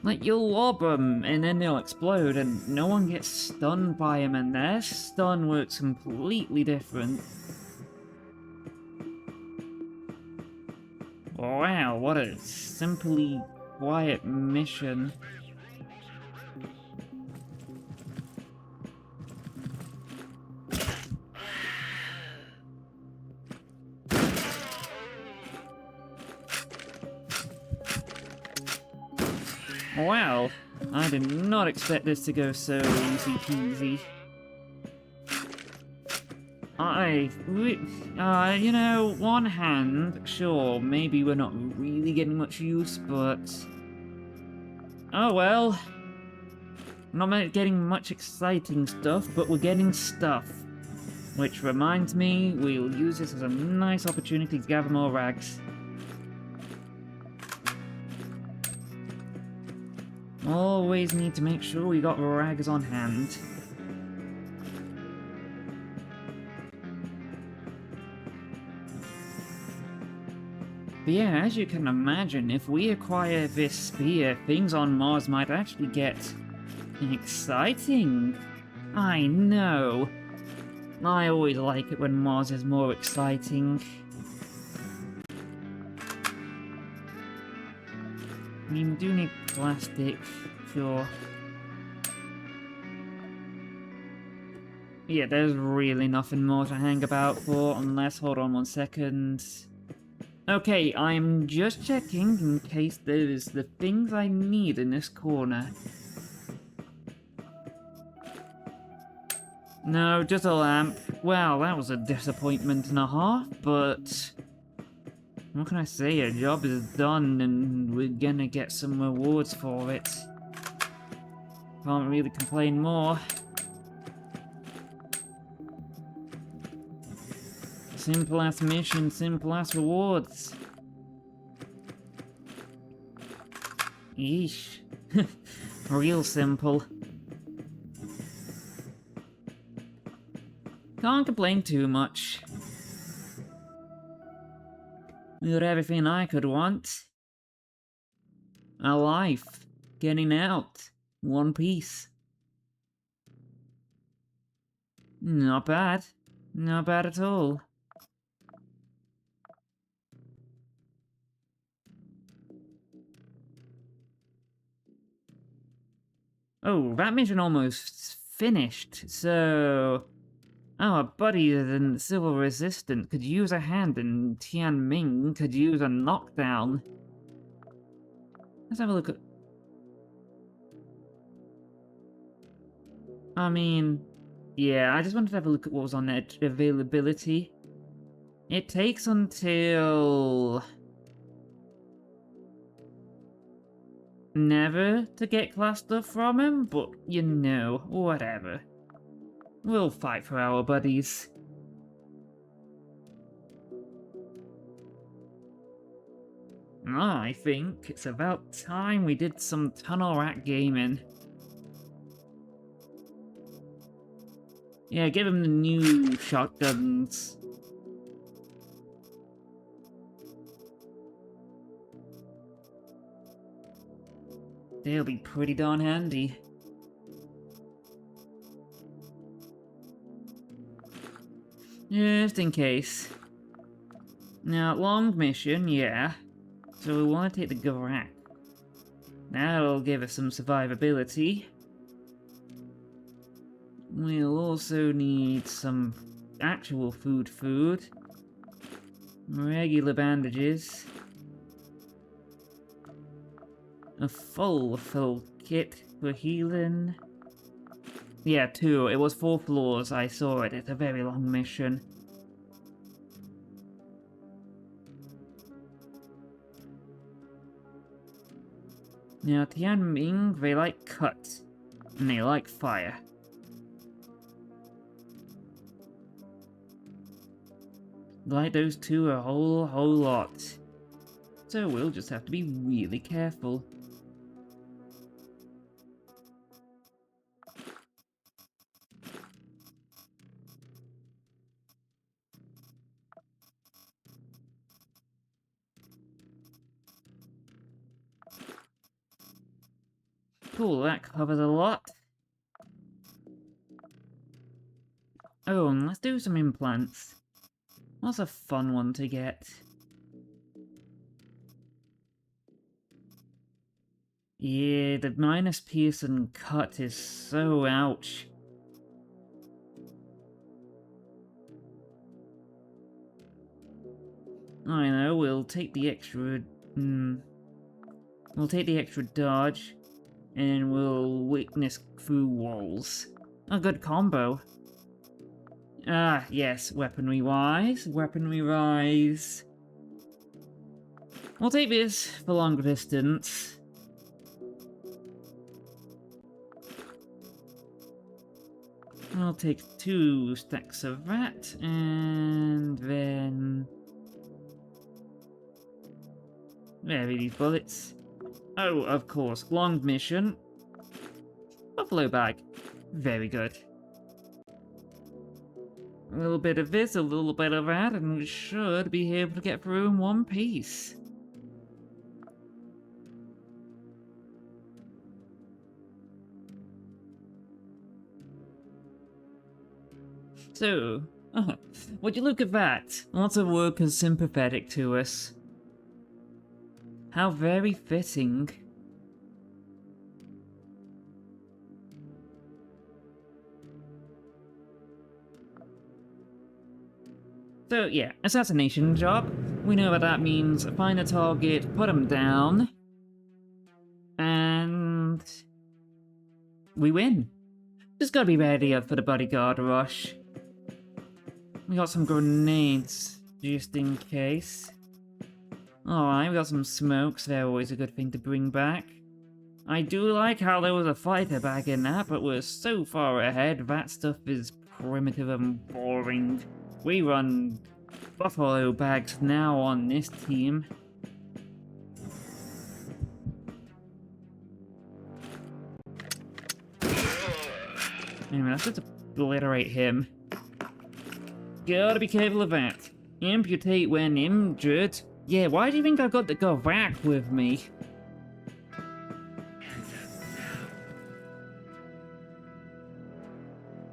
Like, you'll lob them, and then they'll explode, and no one gets stunned by them, and their stun works completely different. Wow, what a simply quiet mission. Wow, I did not expect this to go so easy peasy. You know, one hand, sure, maybe we're not really getting much use, but... oh well. We're not getting much exciting stuff, but we're getting stuff. Which reminds me, we'll use this as a nice opportunity to gather more rags. Always need to make sure we got rags on hand. But yeah, as you can imagine, if we acquire this spear, things on Mars might actually get exciting. I know. I always like it when Mars is more exciting. I mean, we do need plastic, sure. Yeah, there's really nothing more to hang about for, unless, hold on 1 second. Okay, I'm just checking in case there's the things I need in this corner. No, just a lamp. Well, that was a disappointment and a half, but what can I say? A job is done and we're gonna get some rewards for it. Can't really complain more. Simple ass mission, simple ass rewards. Yeesh. Real simple. Can't complain too much. Got everything I could want. A life. Getting out. One piece. Not bad. Not bad at all. Oh, that mission almost finished, so... Our buddy in Civil Resistant could use a hand and Tian Ming could use a knockdown. Let's have a look at... I mean... Yeah, I just wanted to have a look at what was on their availability. It takes until... never to get class stuff from him, but you know, whatever. We'll fight for our buddies. I think it's about time we did some tunnel rat gaming. Yeah, give him the new shotguns. They'll be pretty darn handy. Just in case. Now, long mission, yeah. So we want to take the Garak. That'll give us some survivability. We'll also need some actual food. Regular bandages. A full kit for healing. Yeah, 2. It was 4 floors. I saw it. It's a very long mission. Now, Tianming, they like cut. And they like fire. Like those two a whole lot. So we'll just have to be really careful. Cool, that covers a lot. Oh, and let's do some implants. That's a fun one to get. Yeah, the minus pierce and cut is so ouch. I know, we'll take the extra... We'll take the extra dodge, and we'll witness through walls. A good combo. Ah, yes, weaponry-wise. We'll take this for longer distance. I'll take 2 stacks of that, and then... There are these bullets. Oh, of course, long mission. Buffalo bag. Very good. A little bit of this, a little bit of that, and we should be able to get through in one piece. So, would you look at that? Lots of workers sympathetic to us. How very fitting. So yeah, assassination job. We know what that means. Find a target, put them down, and we win. Just gotta be ready for the bodyguard rush. We got some grenades, just in case. Alright, we got some smokes, they're always a good thing to bring back. I do like how there was a fighter back in that, but we're so far ahead, that stuff is primitive and boring. We run buffalo bags now on this team. Anyway, let's just obliterate him. Gotta be careful of that. Amputate when injured. Yeah, why do you think I've got the Gavak with me?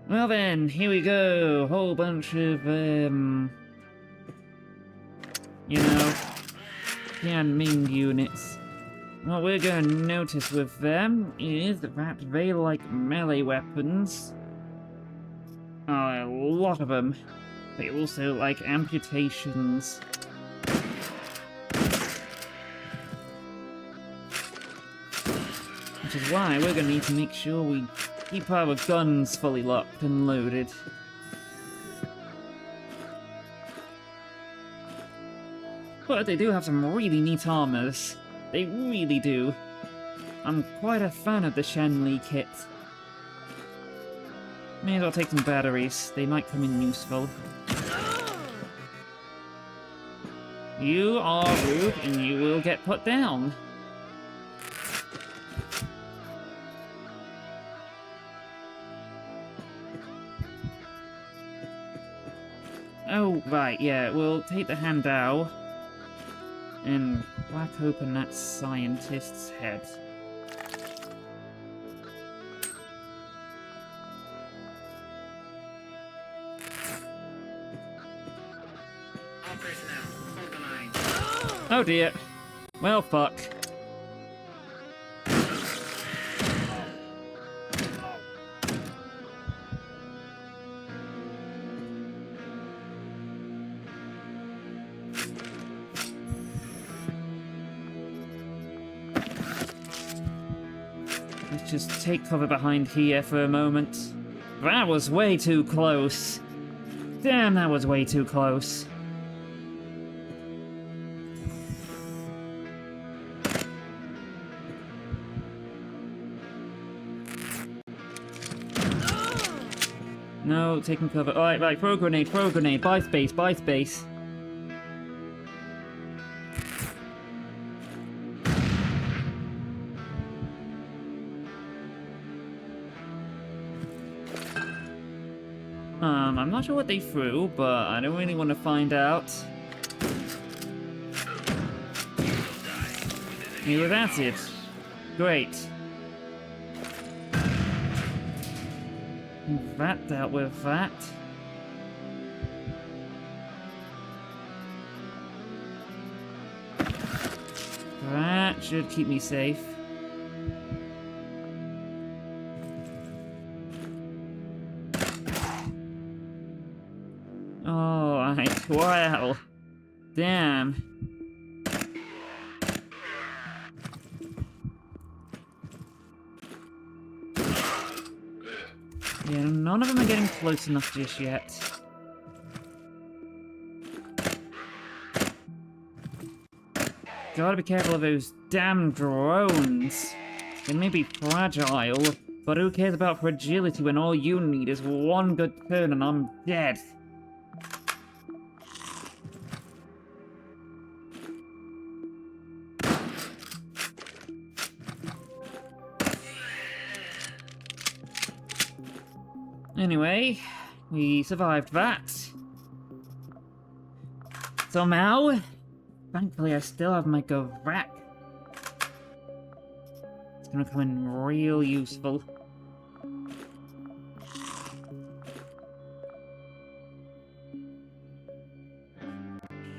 Well then, here we go. Whole bunch of, you know, Tianming units. What we're going to notice with them is that they like melee weapons. A lot of them. They also like amputations. Which is why we're going to need to make sure we keep our guns fully locked and loaded. But they do have some really neat armors. They really do. I'm quite a fan of the Shenli kit. May as well take some batteries. They might come in useful. You are rude and you will get put down. Oh, right, yeah, we'll take the Handao and crack open that scientist's head. All personnel, hold the line. Oh dear. Well, fuck. Let's just take cover behind here for a moment. That was way too close. Damn, that was way too close. No, taking cover. Alright, right, throw a grenade, buy space, buy space. I'm not sure what they threw, but I don't really want to find out. Here, that's it. Great. That dealt with that. That should keep me safe. Oh, well. Damn. Yeah, none of them are getting close enough just yet. Gotta be careful of those damn drones. They may be fragile, but who cares about fragility when all you need is one good turn and I'm dead? Anyway, we survived that. Somehow. Thankfully, I still have my Gavak. It's gonna come in real useful.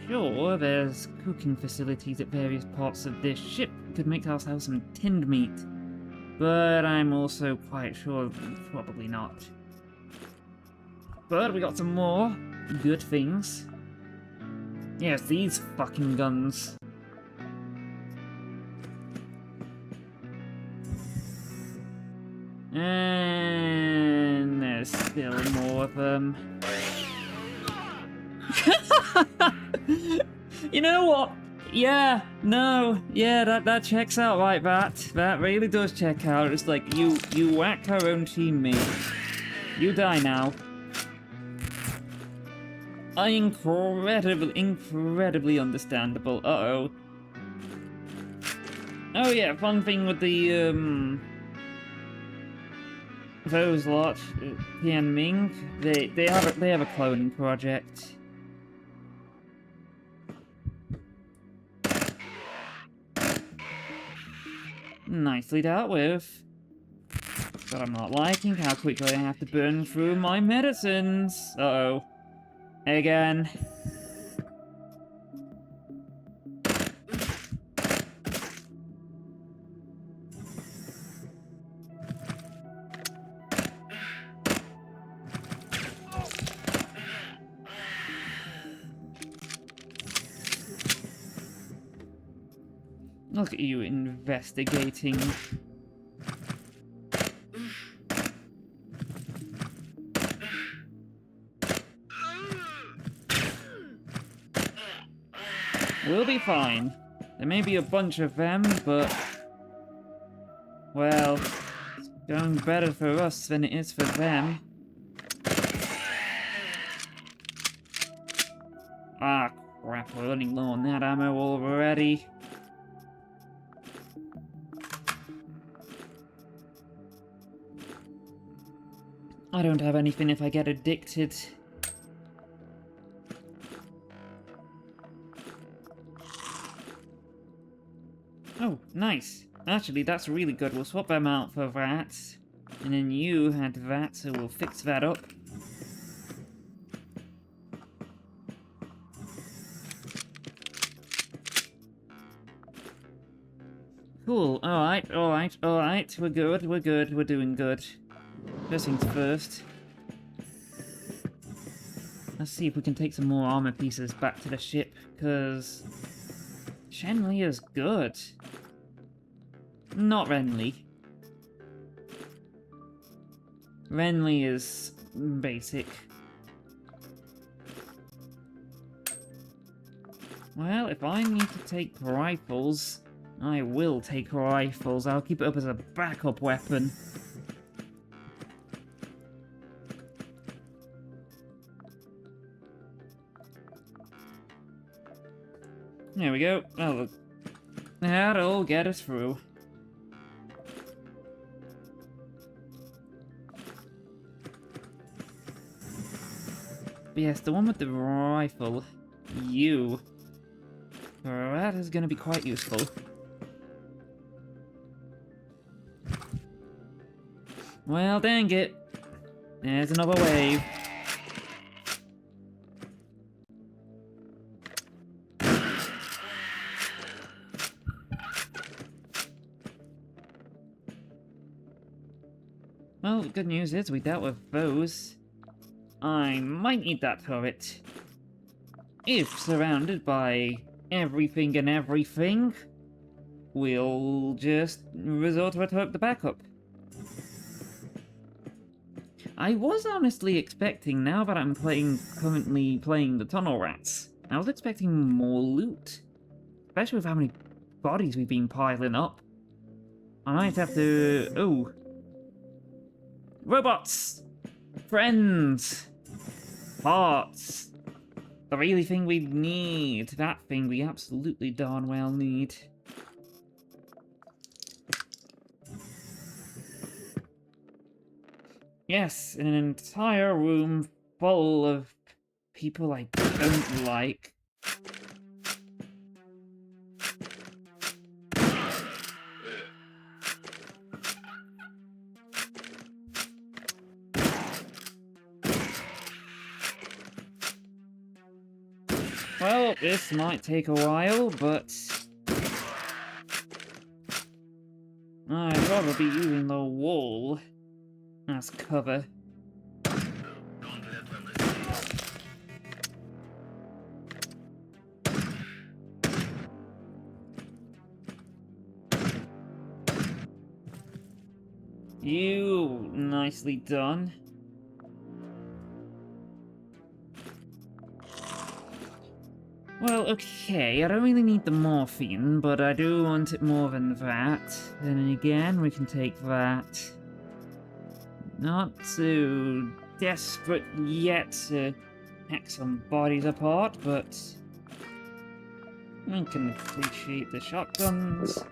Sure, there's cooking facilities at various parts of this ship. Could make ourselves some tinned meat. But I'm also quite sure probably not. But we got some more good things. Yes, these fucking guns. And there's still more of them. You know what? Yeah, no, yeah, that checks out like that. That really does check out. It's like you whacked our own teammate. You die now. Incredibly understandable. Uh-oh. Oh yeah, fun thing with the, those lot, Tian Ming, they have a cloning project. Nicely dealt with. But I'm not liking how quickly I have to burn through my medicines. Uh-oh. Again. Look at you investigating. We'll be fine. There may be a bunch of them, but... well, it's going better for us than it is for them. Ah, crap, we're running low on that ammo already. I don't have anything if I get addicted. Oh, nice. Actually, that's really good. We'll swap them out for that. And then you had that, so we'll fix that up. Cool. Alright, alright, alright. We're good, we're good, we're doing good. First things first. Let's see if we can take some more armor pieces back to the ship, because... Shenli is good. Not Renly. Renly is basic. Well, if I need to take rifles, I will take rifles. I'll keep it up as a backup weapon. There we go. Oh, that'll get us through. But yes, the one with the rifle, you. That is going to be quite useful. Well, dang it. There's another wave. Well, the good news is we dealt with those. I might need that turret. If surrounded by everything and everything, we'll just resort to the backup. I was honestly expecting, now that I'm currently playing the Tunnel Rats, I was expecting more loot. Especially with how many bodies we've been piling up. I might have to... oh. Robots! Friends! Parts! The really thing we need. That thing we absolutely darn well need. Yes, in an entire room full of people I don't like. Well, this might take a while, but... I'd rather be using the wall as cover. You nicely done. Well, okay, I don't really need the morphine, but I do want it more than that. Then again, we can take that. Not too desperate yet to hack some bodies apart, but I can appreciate the shotguns.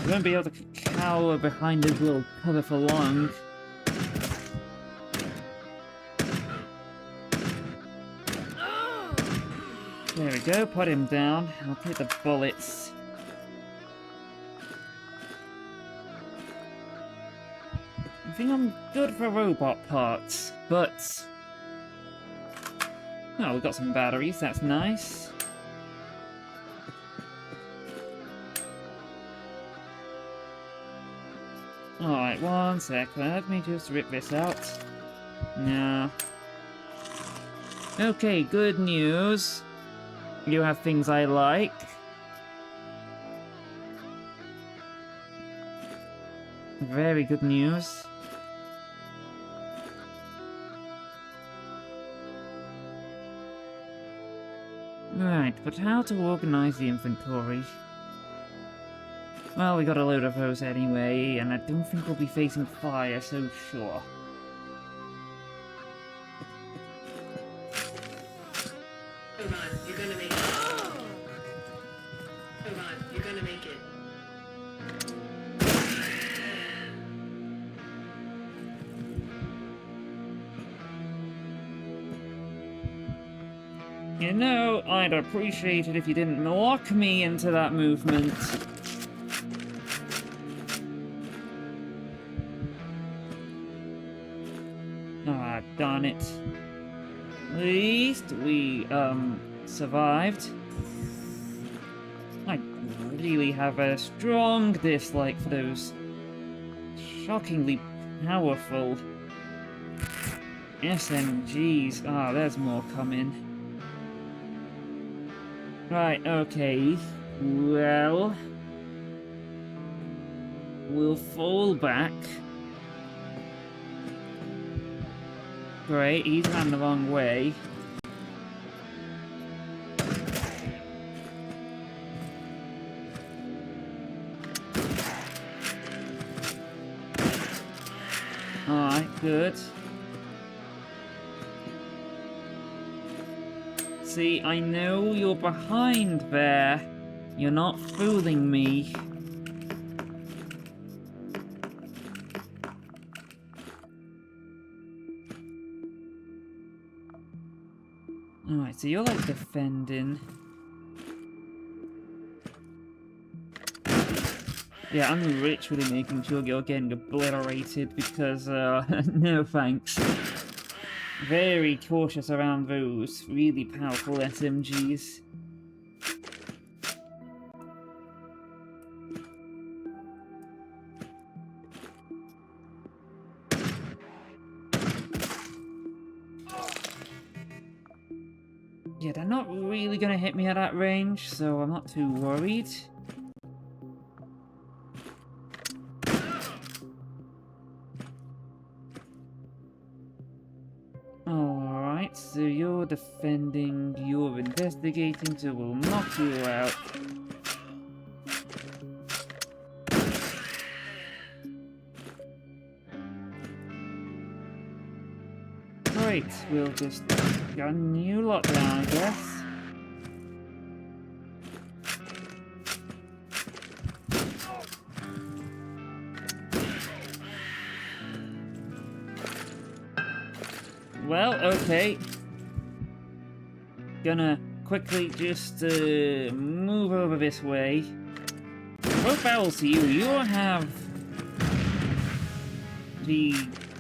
We won't be able to cower behind this little cover for long. There we go, put him down. I'll take the bullets. I think I'm good for robot parts, but... Oh, we've got some batteries, that's nice. Alright, one sec, let me just rip this out. No. Okay, good news. You have things I like. Very good news. Right, but how to organize the inventory? Well, we got a load of those anyway, and I don't think we'll be facing fire, so sure. Hold on, you're gonna make it. Hold on, you're gonna make it. You know, I'd appreciate it if you didn't lock me into that movement. Ah, darn it. At least we, survived. I really have a strong dislike for those shockingly powerful SMGs. Ah, there's more coming. Right, okay. Well... we'll fall back. Great, he's ran the wrong way. Alright, good. See, I know you're behind there. You're not fooling me. Alright, so you're like defending. Yeah, I'm literally making sure you're getting obliterated because, no thanks. Very cautious around those really powerful SMGs. Yeah, they're not really gonna hit me at that range, so I'm not too worried. Alright, so you're defending, you're investigating, so we'll knock you out. Great, we'll just gun you lot down, I guess. Well, okay. Gonna quickly just move over this way. Profile to you, you have the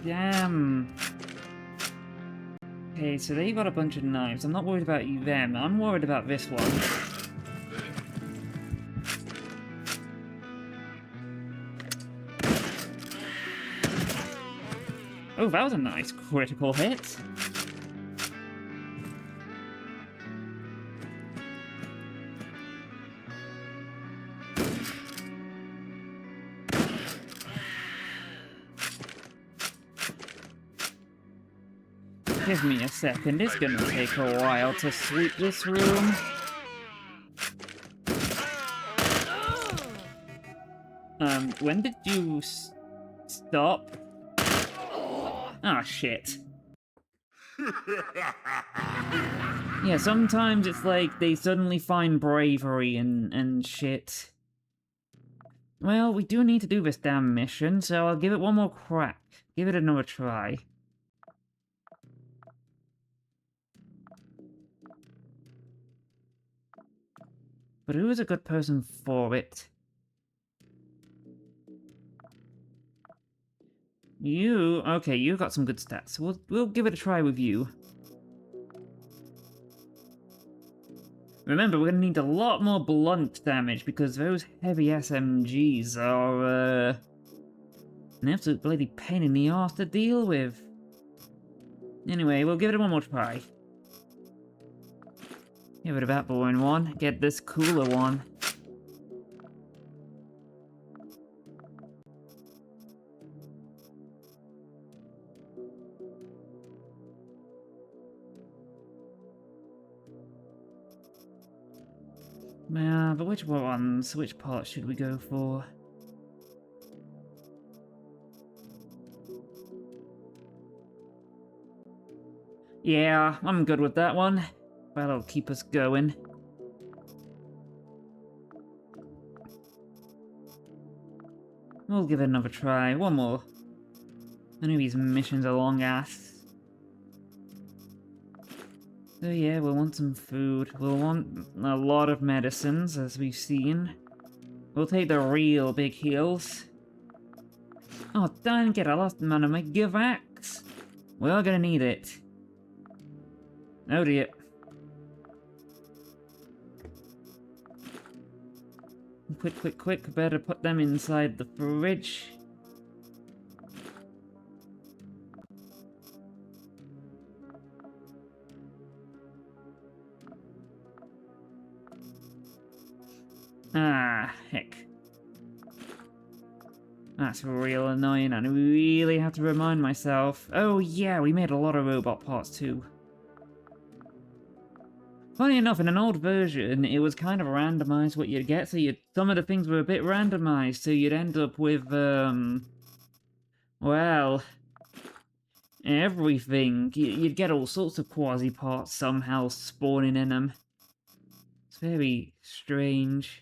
damn... Okay, so they got a bunch of knives. I'm not worried about you them, I'm worried about this one. Oh, that was a nice critical hit. Give me a second, it's gonna take a while to sweep this room. When did you stop? Ah, shit. Yeah, sometimes it's like they suddenly find bravery and shit. Well, we do need to do this damn mission, so I'll give it one more crack. Give it another try. But who is a good person for it? You? Okay, you got some good stats. We'll give it a try with you. Remember, we're gonna need a lot more blunt damage because those heavy SMGs are, an absolute bloody pain in the arse to deal with. Anyway, we'll give it one more try. Get rid of that boring one. Get this cooler one. But which ones? Which parts should we go for? Yeah, I'm good with that one. That'll keep us going. We'll give it another try. One more. I know these missions are long ass. So yeah, we'll want some food. We'll want a lot of medicines, as we've seen. We'll take the real big heals. Oh, dang it, I lost the man of my give axe. We're gonna need it. Oh dear. Quick, quick, quick. Better put them inside the fridge. Ah, heck. That's real annoying, and I really have to remind myself. Oh yeah, we made a lot of robot parts too. Funny enough, in an old version, it was kind of randomized what you'd get, so some of the things were a bit randomized, so you'd end up with, well, everything. You'd get all sorts of quasi parts somehow spawning in them. It's very strange.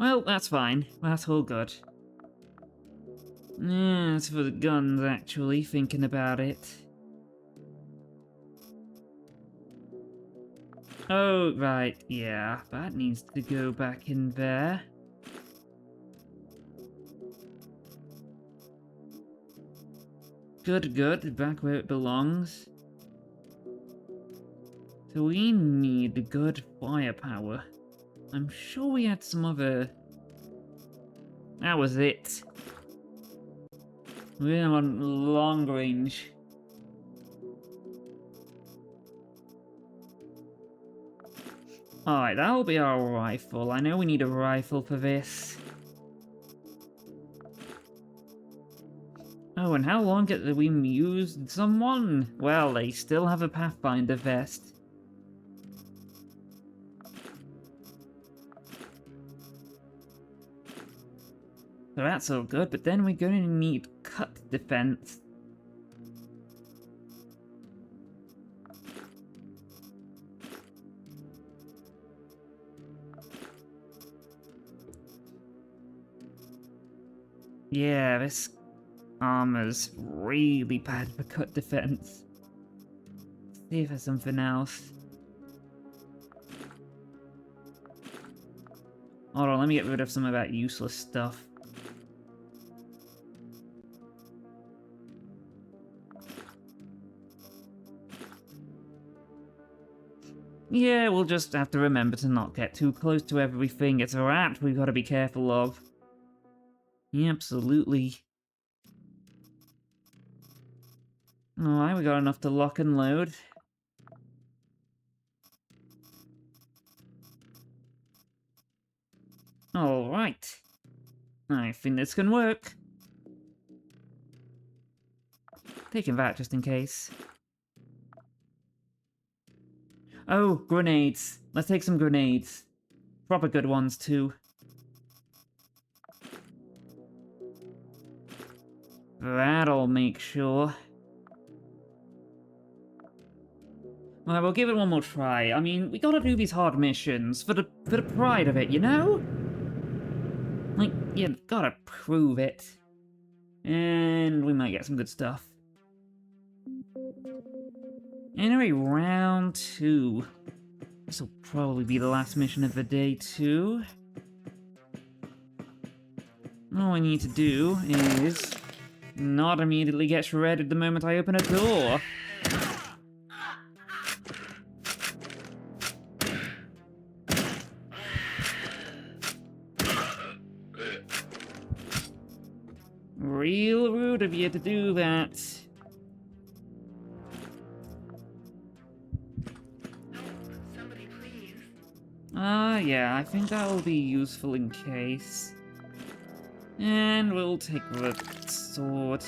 Well, that's fine. That's all good. Yeah, as for the guns, actually, thinking about it. Oh, right, yeah, that needs to go back in there. Good, good, back where it belongs. So we need good firepower. I'm sure we had some other... That was it. We didn't want long range. Alright, that'll be our rifle. I know we need a rifle for this. Oh, and how long have we used someone? Well, they still have a Pathfinder vest. So that's all good, but then we're going to need cut defense. Yeah, this armor's really bad for cut defense. Let's see if there's something else. Hold on, let me get rid of some of that useless stuff. Yeah, we'll just have to remember to not get too close to everything. It's a rat we've got to be careful of. Yeah, absolutely. Alright, we got enough to lock and load. Alright. I think this can work. Taking that just in case. Oh, grenades. Let's take some grenades. Proper good ones, too. That'll make sure. Well, we'll give it one more try. I mean, we gotta do these hard missions for the pride of it, you know? Like, you gotta prove it. And we might get some good stuff. Anyway, round 2. This will probably be the last mission of the day, too. All I need to do is not immediately get shredded the moment I open a door. Real rude of you to do that. Somebody please. Yeah, I think that'll be useful in case. And we'll take the sword.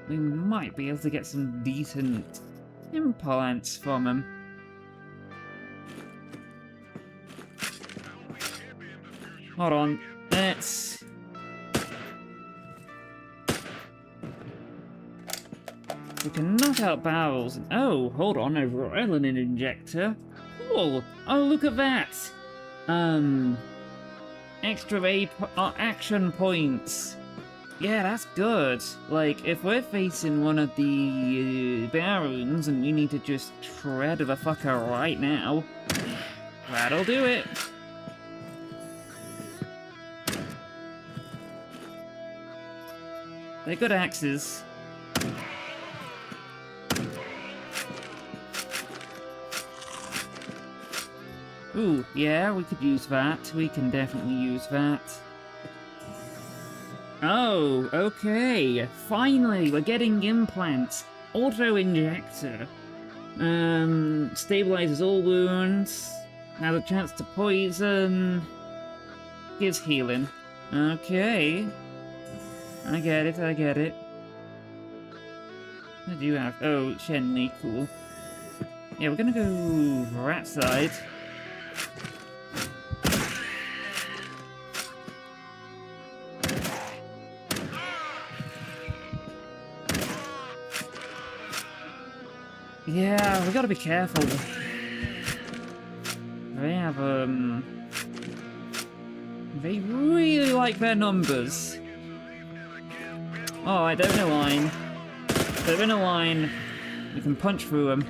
We might be able to get some decent implants from him. Hold on, let's... We can knock out barrels. Oh, hold on, a adrenaline injector. Cool. Oh, look at that. Extra action points. Yeah, that's good. Like, if we're facing one of the barons and we need to just shred the fucker right now, that'll do it. They're good axes. Ooh, yeah, we could use that. We can definitely use that. Oh, okay. Finally, we're getting implants. Auto-injector. Stabilizes all wounds. Has a chance to poison. Gives healing. Okay. I get it, I get it. What do you have? Oh, Shenley, cool. Yeah, we're gonna go that side. Yeah, we gotta be careful. They have, they really like their numbers. Oh, they're in a line. They're in a line. We can punch through them.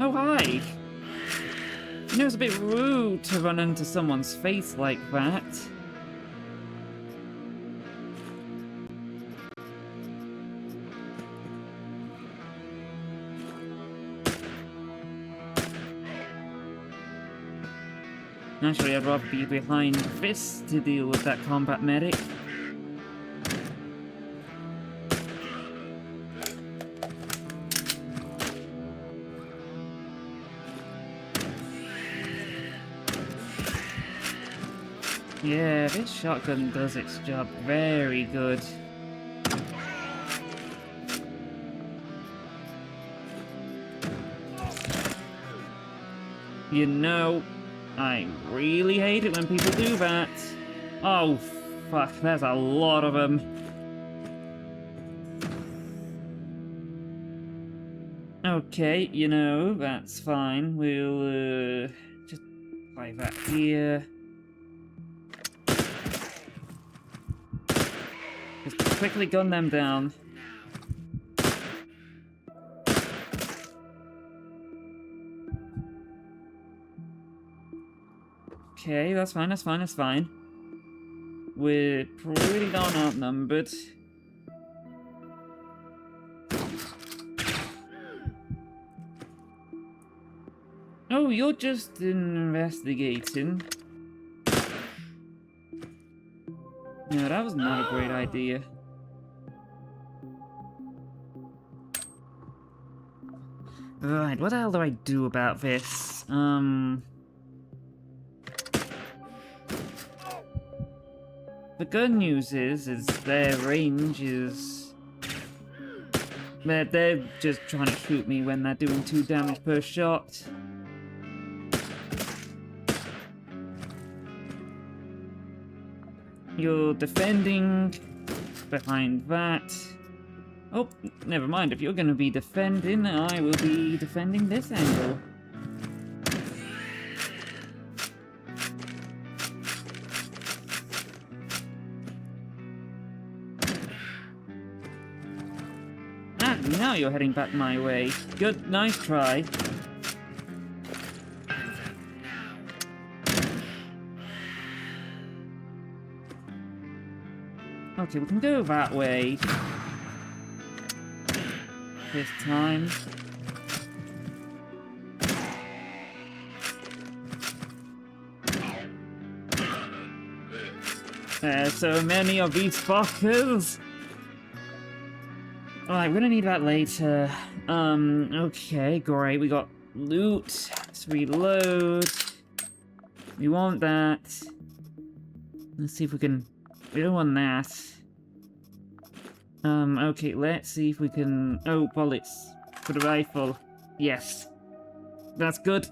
Oh, hi! You know, it's a bit rude to run into someone's face like that. Naturally, I'd rather be behind this to deal with that combat medic. Yeah, this shotgun does its job very good. You know, I really hate it when people do that. Oh, fuck, there's a lot of them. Okay, you know, that's fine. We'll, just apply that here. Just quickly gun them down. Okay, that's fine, that's fine, that's fine. We're pretty darn outnumbered. Oh, you're just investigating. No, that was not a great idea. Right, what the hell do I do about this? The good news is their range is... They're just trying to shoot me when they're doing 2 damage per shot. You're defending behind that. Oh, never mind. If you're going to be defending, I will be defending this angle. Ah, now you're heading back my way. Good, nice try. Okay, we can go that way. This time. There's so many of these fuckers. Alright, we're gonna need that later. Okay, great. We got loot. Let's reload. We want that. Let's see if we can... We don't want that. Okay, let's see if we can... Oh, bullets. For the rifle. Yes. That's good.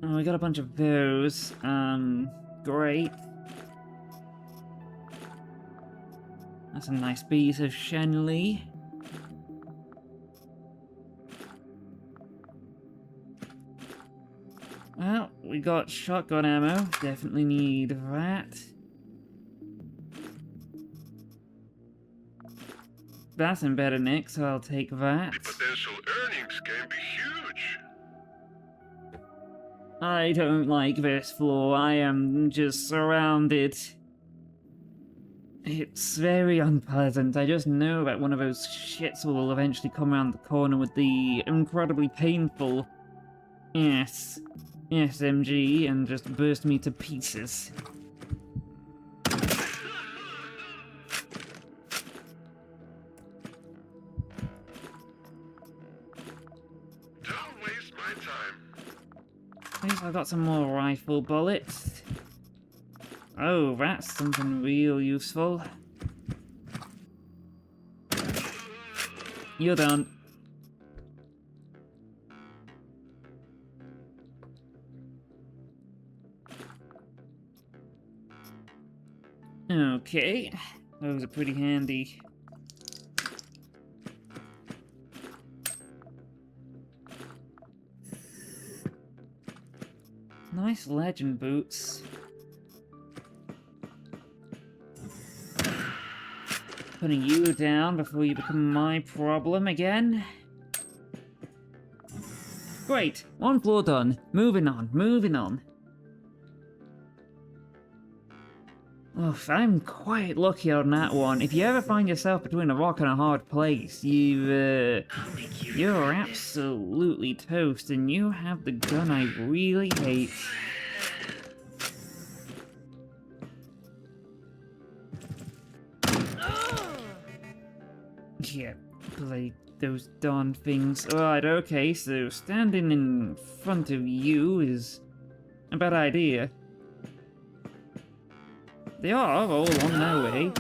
Oh, we got a bunch of those. Great. That's a nice piece of Shenley. Well, we got shotgun ammo. Definitely need that. That's embedded Nick, so I'll take that. The potential earnings can be huge. I don't like this floor. I am just surrounded. It's very unpleasant. I just know that one of those shits will eventually come around the corner with the incredibly painful SMG and just burst me to pieces. Don't waste my time. At least I got some more rifle bullets. Oh, that's something real useful. You're done. Okay, those are pretty handy. Nice legend boots. Putting you down before you become my problem again. Great, 1 floor done. Moving on, moving on. Oh, I'm quite lucky on that one. If you ever find yourself between a rock and a hard place, you're absolutely toast, and you have the gun I really hate. Yeah, play those darn things. Alright, okay, so standing in front of you is a bad idea. They are all on their way.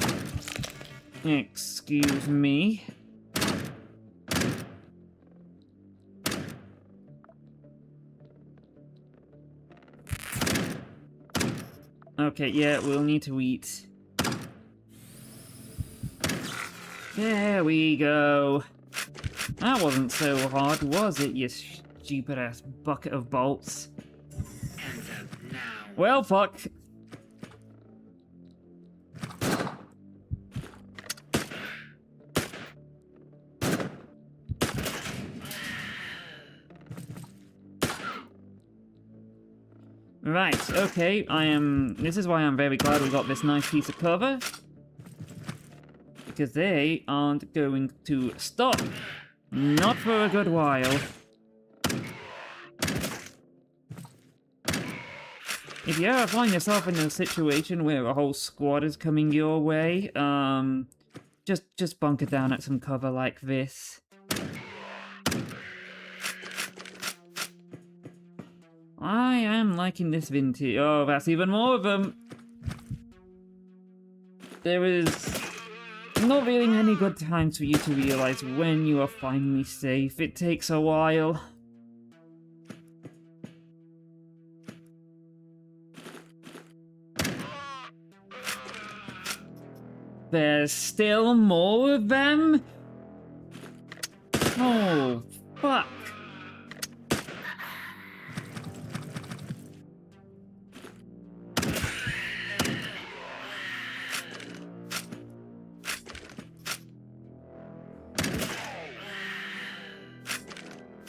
Excuse me. Okay, yeah, we'll need to eat. There we go. That wasn't so hard, was it, you stupid-ass bucket of bolts? Hands up now. Well, fuck. Right, okay, this is why I'm very glad we got this nice piece of cover. Because they aren't going to stop. Not for a good while. If you ever find yourself in a situation where a whole squad is coming your way, Just bunker down at some cover like this. I am liking this vintage. Oh, that's even more of them. There is not really any good times for you to realize when you are finally safe. It takes a while. There's still more of them? Oh, fuck.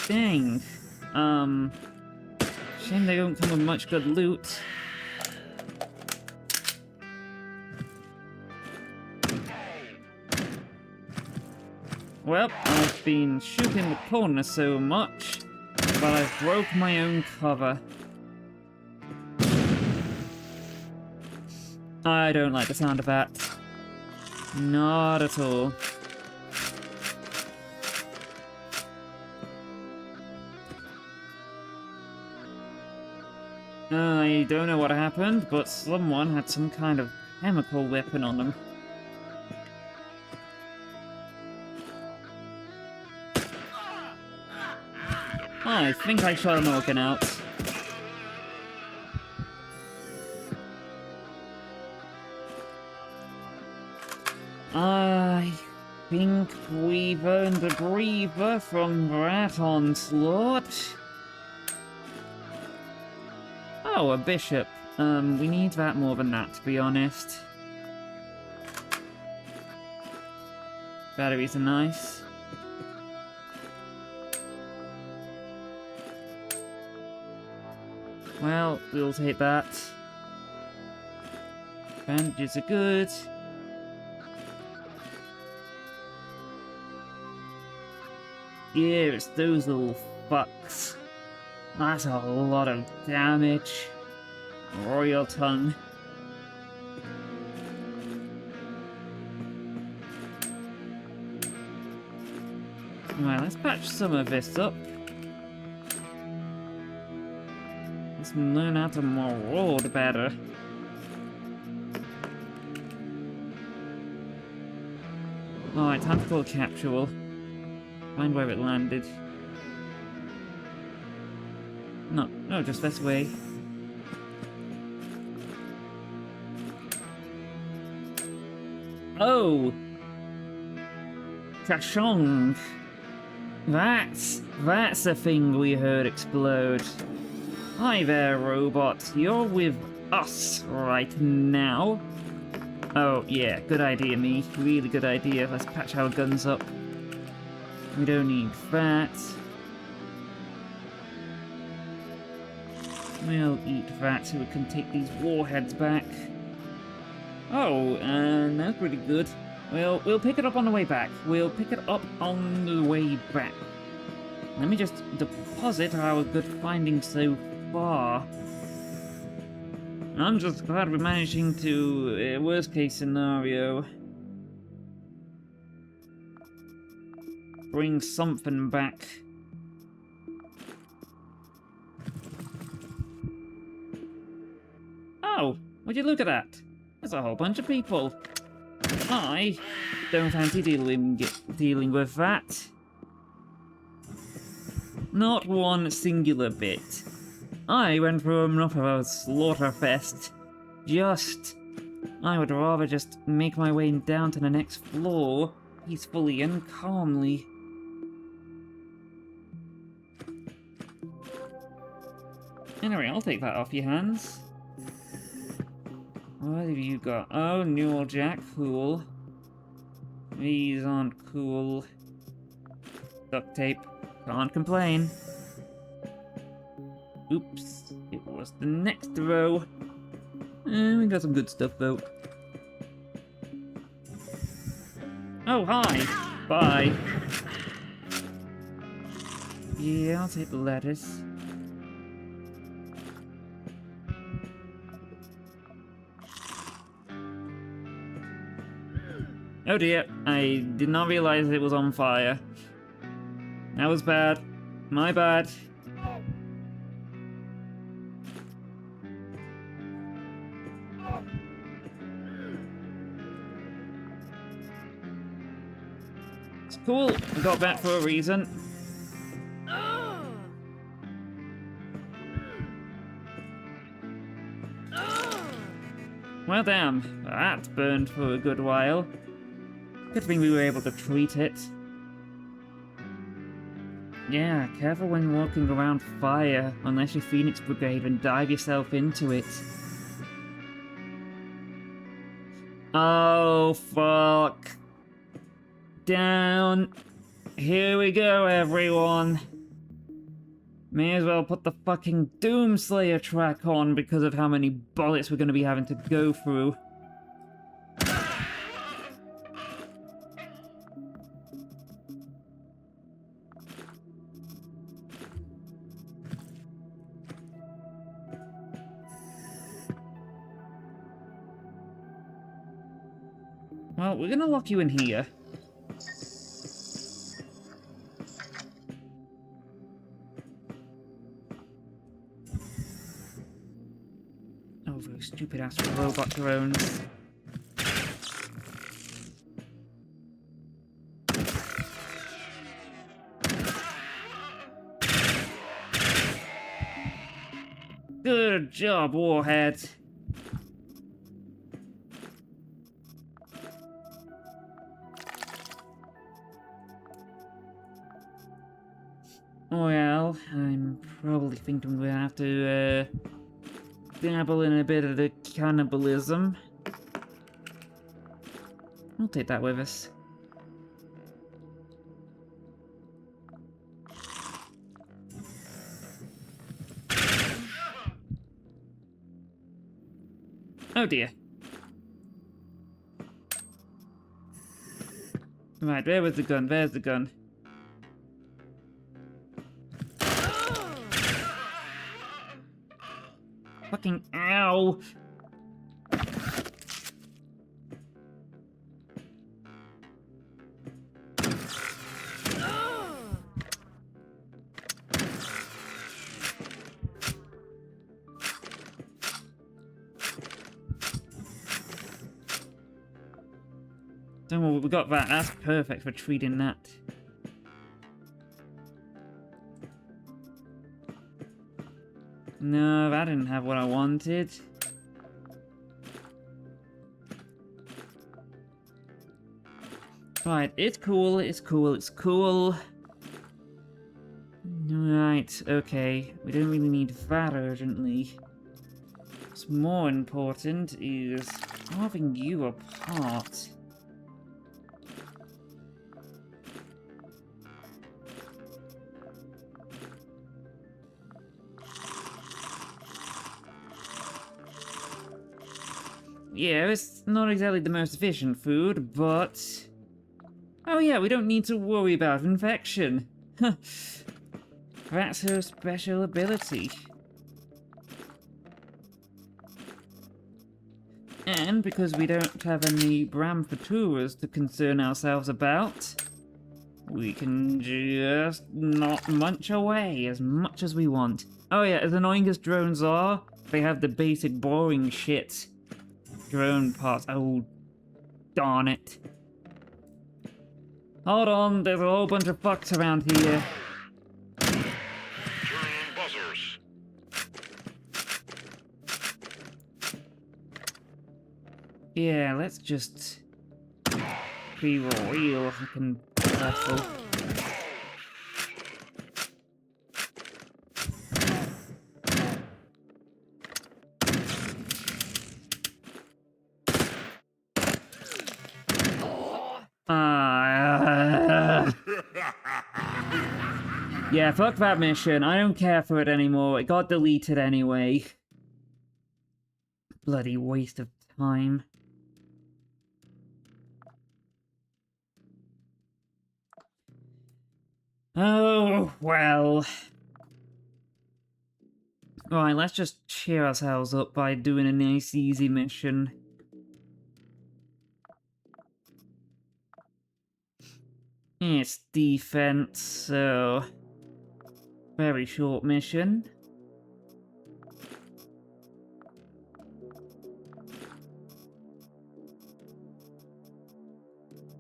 Dang. Shame they don't come with much good loot. Well, I've been shooting the corner so much, but I've broke my own cover. I don't like the sound of that. Not at all. I don't know what happened, but someone had some kind of chemical weapon on them. I think I shot an organ out. I think we've earned a breather from that onslaught. Oh, a bishop. We need that more than that, to be honest. Batteries are nice. Well, we'll take that. Bandages are good. Yeah, it's those little fucks. That's a lot of damage. Royal tongue. Right, let's patch some of this up. Let's learn how to maraud better. Alright, time to call a capsule. Find where it landed. No, just this way. Oh! Trashong! That's a thing we heard explode. Hi there, robot. You're with us right now. Oh, yeah, good idea, me. Really good idea. Let's patch our guns up. We don't need that. We'll eat that so we can take these warheads back. Oh, and that's pretty good. Well, we'll pick it up on the way back. We'll pick it up on the way back. Let me just deposit our good findings so far. I'm just glad we're managing to, worst case scenario, bring something back. Oh, would you look at that? There's a whole bunch of people. I don't fancy dealing with that. Not one singular bit. I went through enough of a slaughterfest. I would rather just make my way down to the next floor, peacefully and calmly. Anyway, I'll take that off your hands. What have you got? Oh, Newell Jack, cool. These aren't cool. Duct tape, can't complain. Oops, it was the next row. We got some good stuff though. Oh, hi! Bye! Yeah, I'll take the lettuce. Oh dear, I did not realize it was on fire. That was bad. My bad. It's cool. We got back for a reason. Well, damn. That burned for a good while. Good thing we were able to treat it. Yeah, careful when walking around fire, unless you're Phoenix Brigade and dive yourself into it. Oh, fuck. Down. Here we go, everyone. May as well put the fucking Doomslayer track on because of how many bullets we're going to be having to go through. Well, we're gonna lock you in here. Oh, those stupid ass robot drones. Good job, Warhead. Well, I'm probably thinking we're gonna have to, dabble in a bit of the cannibalism. We'll take that with us. Oh dear. Right, where was the gun? There's the gun. Fucking ow! Don't worry, we got that. That's perfect for treating that. No, that didn't have what I wanted. Right, it's cool, it's cool, it's cool. Right, okay. We don't really need that urgently. What's more important is carving you apart. Yeah, it's not exactly the most efficient food, but... Oh yeah, we don't need to worry about infection. That's her special ability. And because we don't have any Bramfaturas to concern ourselves about, we can just not munch away as much as we want. Oh yeah, as annoying as drones are, they have the basic boring shit. Drone parts. Oh, darn it. Hold on, there's a whole bunch of fucks around here. Turn on buzzers. Yeah, let's just be real fucking careful. Yeah, fuck that mission. I don't care for it anymore. It got deleted anyway. Bloody waste of time. Oh, well. Right, let's just cheer ourselves up by doing a nice, easy mission. It's defense, so very short mission.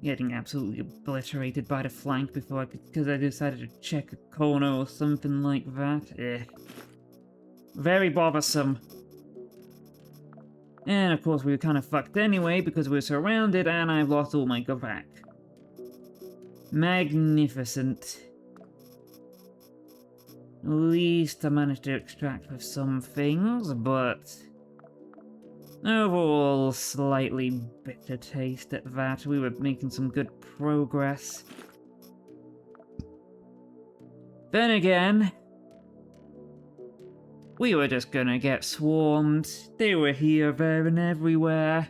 Getting absolutely obliterated by the flank before because I decided to check a corner or something like that. Very bothersome. And of course we were kind of fucked anyway because we were surrounded and I've lost all my Gavak. Magnificent. At least I managed to extract with some things, but overall slightly bitter taste at that. We were making some good progress. Then again, we were just gonna get swarmed. They were here, there, and everywhere.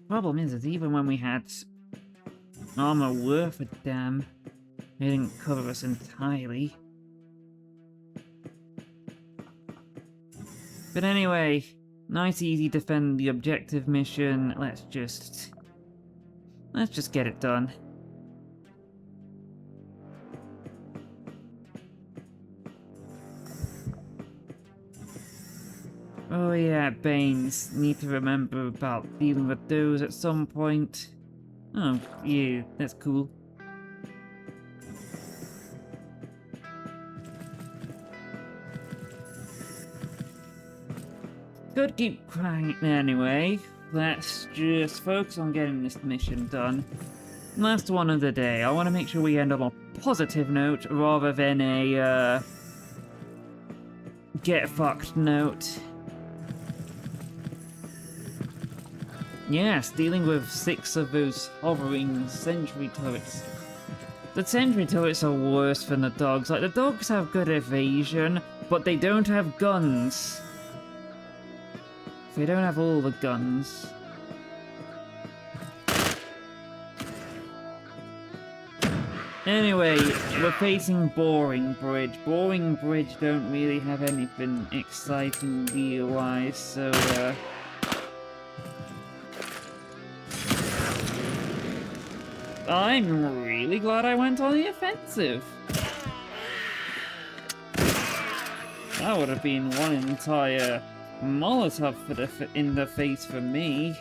Problem is even when we had armor worth a damn, it didn't cover us entirely. But anyway, nice easy defend the objective mission. Let's just get it done. Oh yeah, Banes. Need to remember about dealing with those at some point. Oh, yeah, that's cool. Could keep crying anyway. Let's just focus on getting this mission done. Last one of the day. I want to make sure we end on a positive note rather than a, get fucked note. Yes, dealing with 6 of those hovering sentry turrets. The sentry turrets are worse than the dogs. Like, the dogs have good evasion, but they don't have guns. They don't have all the guns. Anyway, we're facing Boring Bridge. Boring Bridge don't really have anything exciting gear-wise, so, I'm really glad I went on the offensive. That would have been one entire Molotov in the face for me.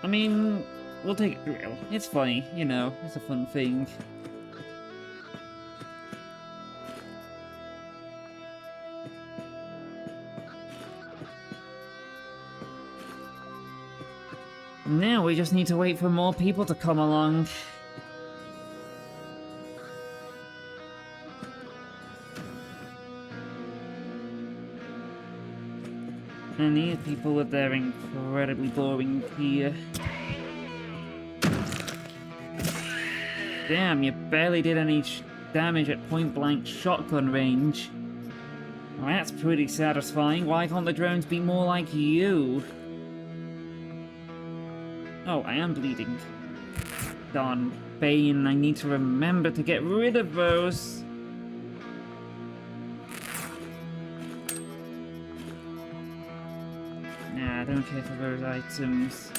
I mean, we'll take it real. It's funny, you know, it's a fun thing. Now we just need to wait for more people to come along. And these people with their incredibly boring gear. Damn, you barely did any damage at point-blank shotgun range. Well, that's pretty satisfying. Why can't the drones be more like you? Oh, I am bleeding. Darn Bane, I need to remember to get rid of those. Nah, I don't care for those items.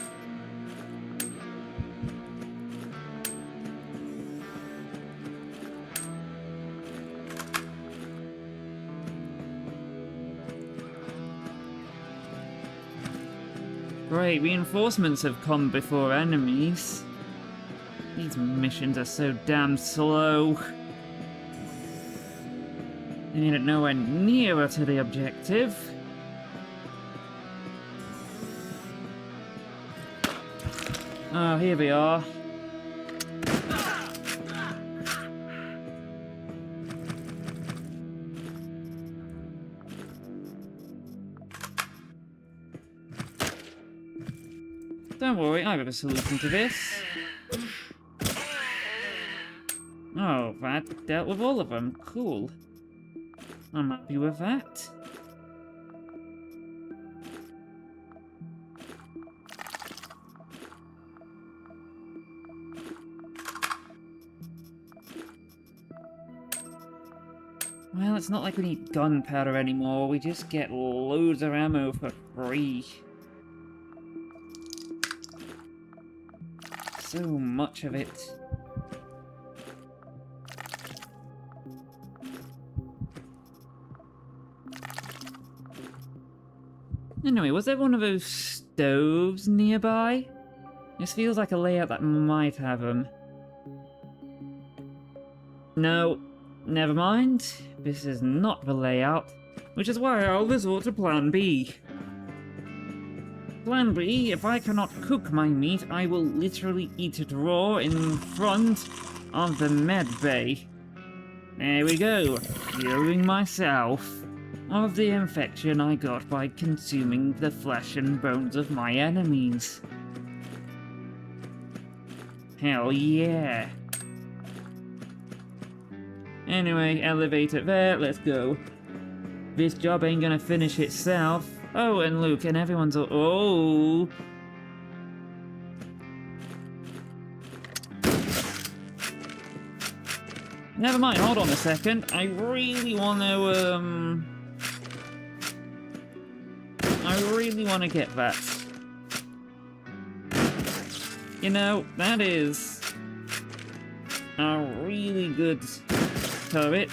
Great, reinforcements have come before enemies. These missions are so damn slow. They made it nowhere nearer to the objective. Oh, here we are. Don't worry, I have a solution to this. Oh, that dealt with all of them. Cool. I'm happy with that. Well, it's not like we need gunpowder anymore. We just get loads of ammo for free. So much of it. Anyway, was there one of those stoves nearby? This feels like a layout that might have them. No, never mind. This is not the layout, which is why I'll resort to Plan B. Plan B, if I cannot cook my meat, I will literally eat it raw in front of the med bay. There we go, curing myself of the infection I got by consuming the flesh and bones of my enemies. Hell yeah. Anyway, elevator there, let's go. This job ain't gonna finish itself. Oh, and Luke, and everyone's all— oh! Never mind, hold on a second. I really wanna, I really want to get that. You know, that is a really good turret,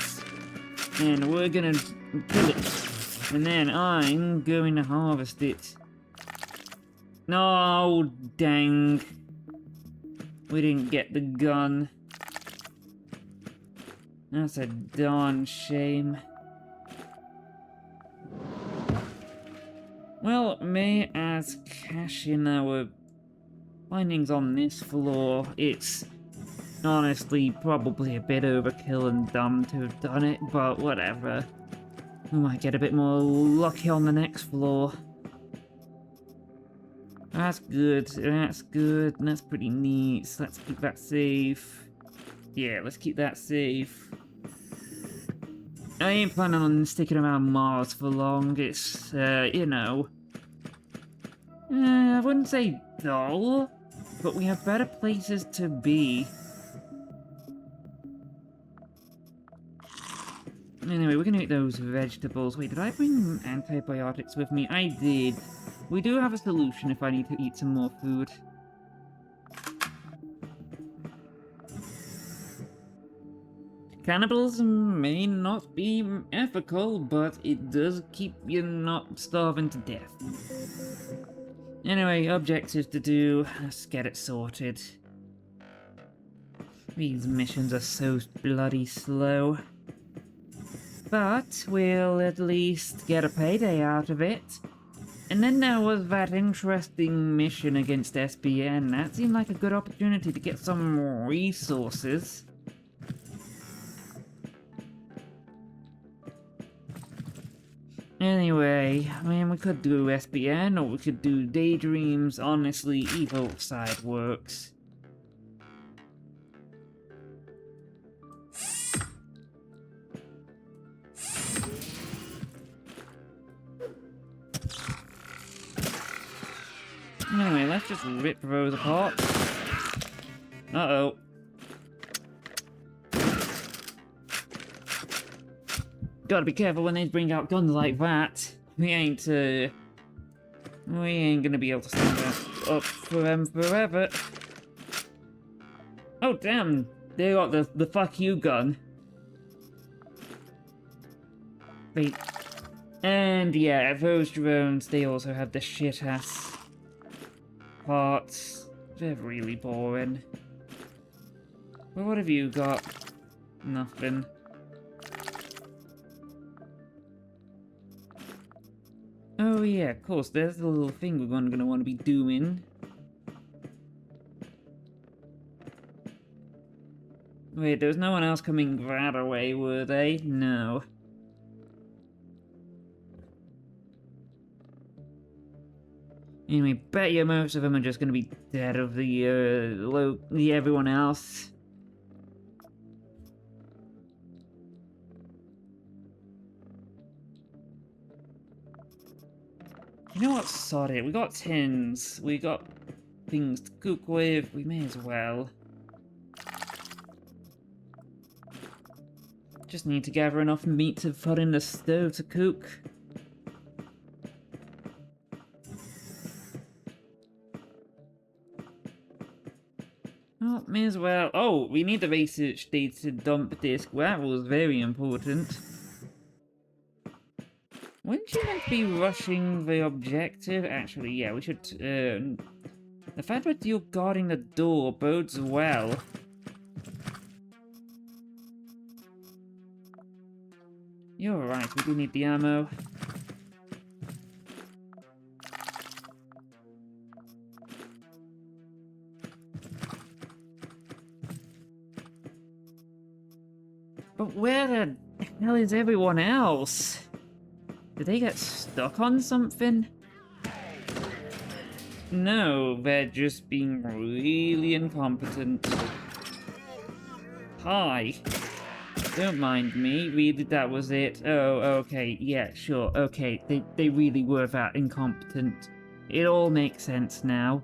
and we're gonna kill it, and then I'm going to harvest it. No, dang. We didn't get the gun. That's a darn shame. Well, may as cash in our findings on this floor. It's honestly probably a bit overkill and dumb to have done it, but whatever. We might get a bit more lucky on the next floor. That's good, that's good, that's pretty neat. So let's keep that safe. Yeah, let's keep that safe. I ain't planning on sticking around Mars for long. It's, you know... I wouldn't say dull, but we have better places to be. Anyway, we're gonna eat those vegetables. Wait, did I bring antibiotics with me? I did. We do have a solution if I need to eat some more food. Cannibalism may not be ethical, but it does keep you not starving to death. Anyway, objectives to do. Let's get it sorted. These missions are so bloody slow. But we'll at least get a payday out of it. And then there was that interesting mission against SBN. That seemed like a good opportunity to get some resources. Anyway, I mean, we could do SBN, or we could do Daydreams. Honestly, either side works. Anyway, let's just rip those apart. Uh-oh. Gotta be careful when they bring out guns like that. We ain't gonna be able to stand up for them forever. Oh damn, they got the fuck you gun. Wait. And yeah, those drones, they also have the shit ass parts. They're really boring. Well, what have you got? Nothing. Oh yeah, of course, there's the little thing we're gonna want to be doing. Wait, there was no one else coming that way, were they? No. Anyway, bet you most of them are just gonna be dead of the everyone else. You know what, sod it. We got tins. We got things to cook with. We may as well. Just need to gather enough meat to put in the stove to cook. Oh, may as well. Oh, we need the research data dump disk. That was very important. Wouldn't you meant to be rushing the objective? Actually, yeah, we should. The fact that you're guarding the door bodes well. You're right, we do need the ammo. But where the hell is everyone else? Did they get stuck on something? No, they're just being really incompetent. Hi. Don't mind me, really that was it. Oh, okay, yeah, sure, okay, they really were that incompetent. It all makes sense now.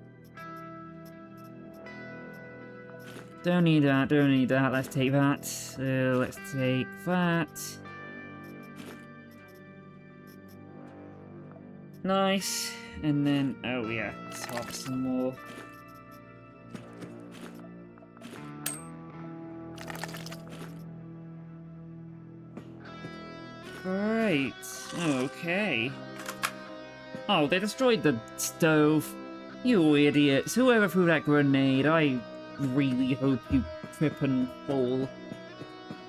Don't need that, let's take that. Let's take that. Nice, and then, oh yeah, swap some more. Great. Okay. Oh, they destroyed the stove. You idiots. Whoever threw that grenade, I really hope you trip and fall.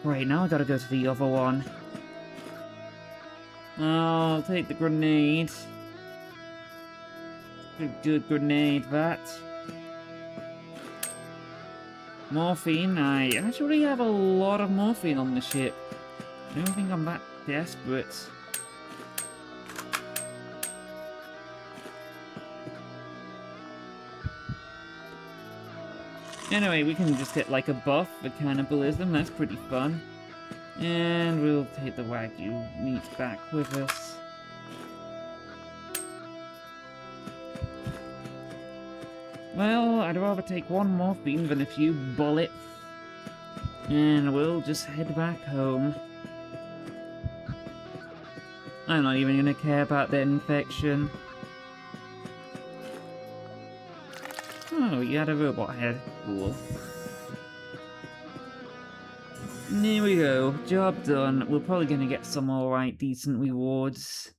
Right, now I gotta go to the other one. I'll take the grenade. Good grenade, that. Morphine. I actually have a lot of morphine on the ship. I don't think I'm that desperate. Anyway, we can just get like a buff for cannibalism, that's pretty fun. And we'll take the Wagyu meat back with us. Well, I'd rather take one morphine than a few bullets. And we'll just head back home. I'm not even gonna care about the infection. Oh, you had a robot head. Cool. There we go. Job done. We're probably gonna get some alright, decent rewards.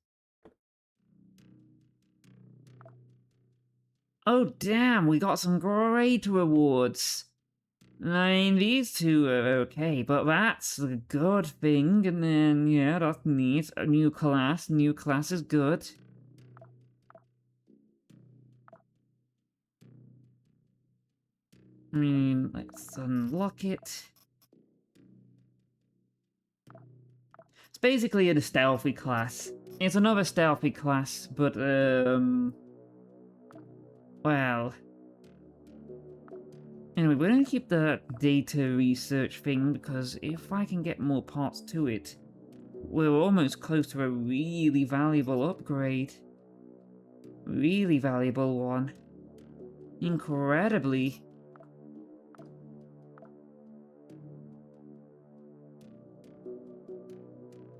Oh, damn, we got some great rewards. I mean, these two are okay, but that's a good thing. And then, yeah, that's neat. A new class is good. I mean, let's unlock it. It's basically a stealthy class. It's another stealthy class, but, well... Anyway, we're gonna keep the data research thing, because if I can get more parts to it, we're almost close to a really valuable upgrade. Really valuable one. Incredibly.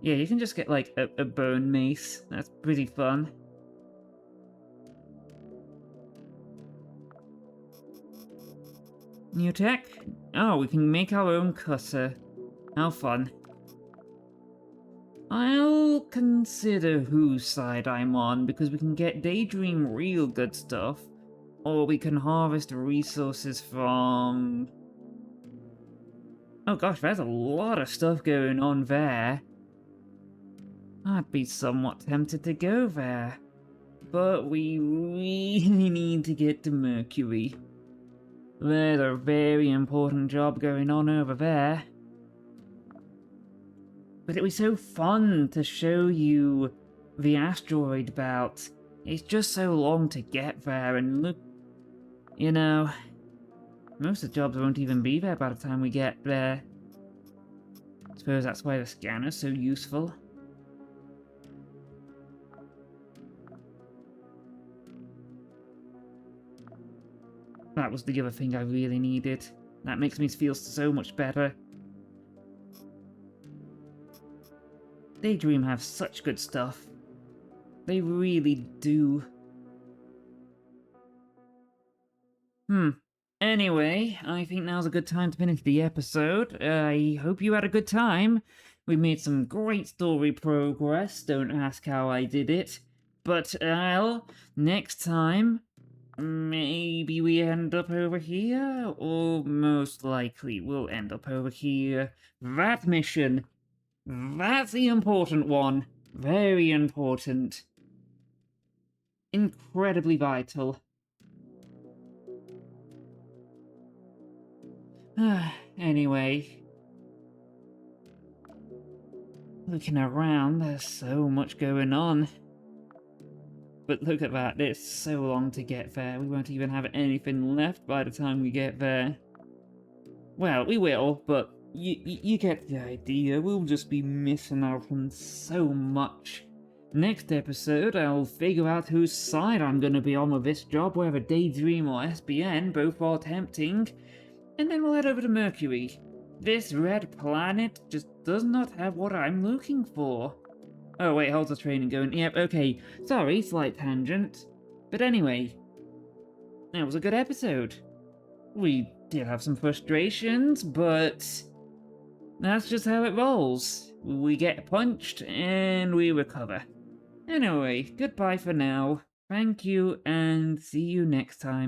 Yeah, you can just get, like, a bone mace. That's pretty fun. New tech? Oh, we can make our own cutter. How fun. I'll consider whose side I'm on, because we can get Daydream real good stuff, or we can harvest resources from... Oh gosh, there's a lot of stuff going on there. I'd be somewhat tempted to go there. But we really need to get to Mercury. There's a very important job going on over there. But it was so fun to show you the asteroid belt. It's just so long to get there, and look... You know... Most of the jobs won't even be there by the time we get there. I suppose that's why the scanner's so useful. That was the other thing I really needed. That makes me feel so much better. Daydream have such good stuff. They really do. Anyway, I think now's a good time to finish the episode. I hope you had a good time. We made some great story progress. Don't ask how I did it. But, next time, maybe we end up over here, or most likely we'll end up over here. That mission. That's the important one. Very important. Incredibly vital. Anyway. Looking around, there's so much going on. But look at that, it's so long to get there. We won't even have anything left by the time we get there. Well, we will, but you get the idea. We'll just be missing out on so much. Next episode, I'll figure out whose side I'm gonna be on with this job, whether Daydream or SBN, both are tempting. And then we'll head over to Mercury. This red planet just does not have what I'm looking for. Oh wait, how's the training going? Yep, okay. Sorry, slight tangent. But anyway, that was a good episode. We did have some frustrations, but that's just how it rolls. We get punched and we recover. Anyway, goodbye for now. Thank you and see you next time.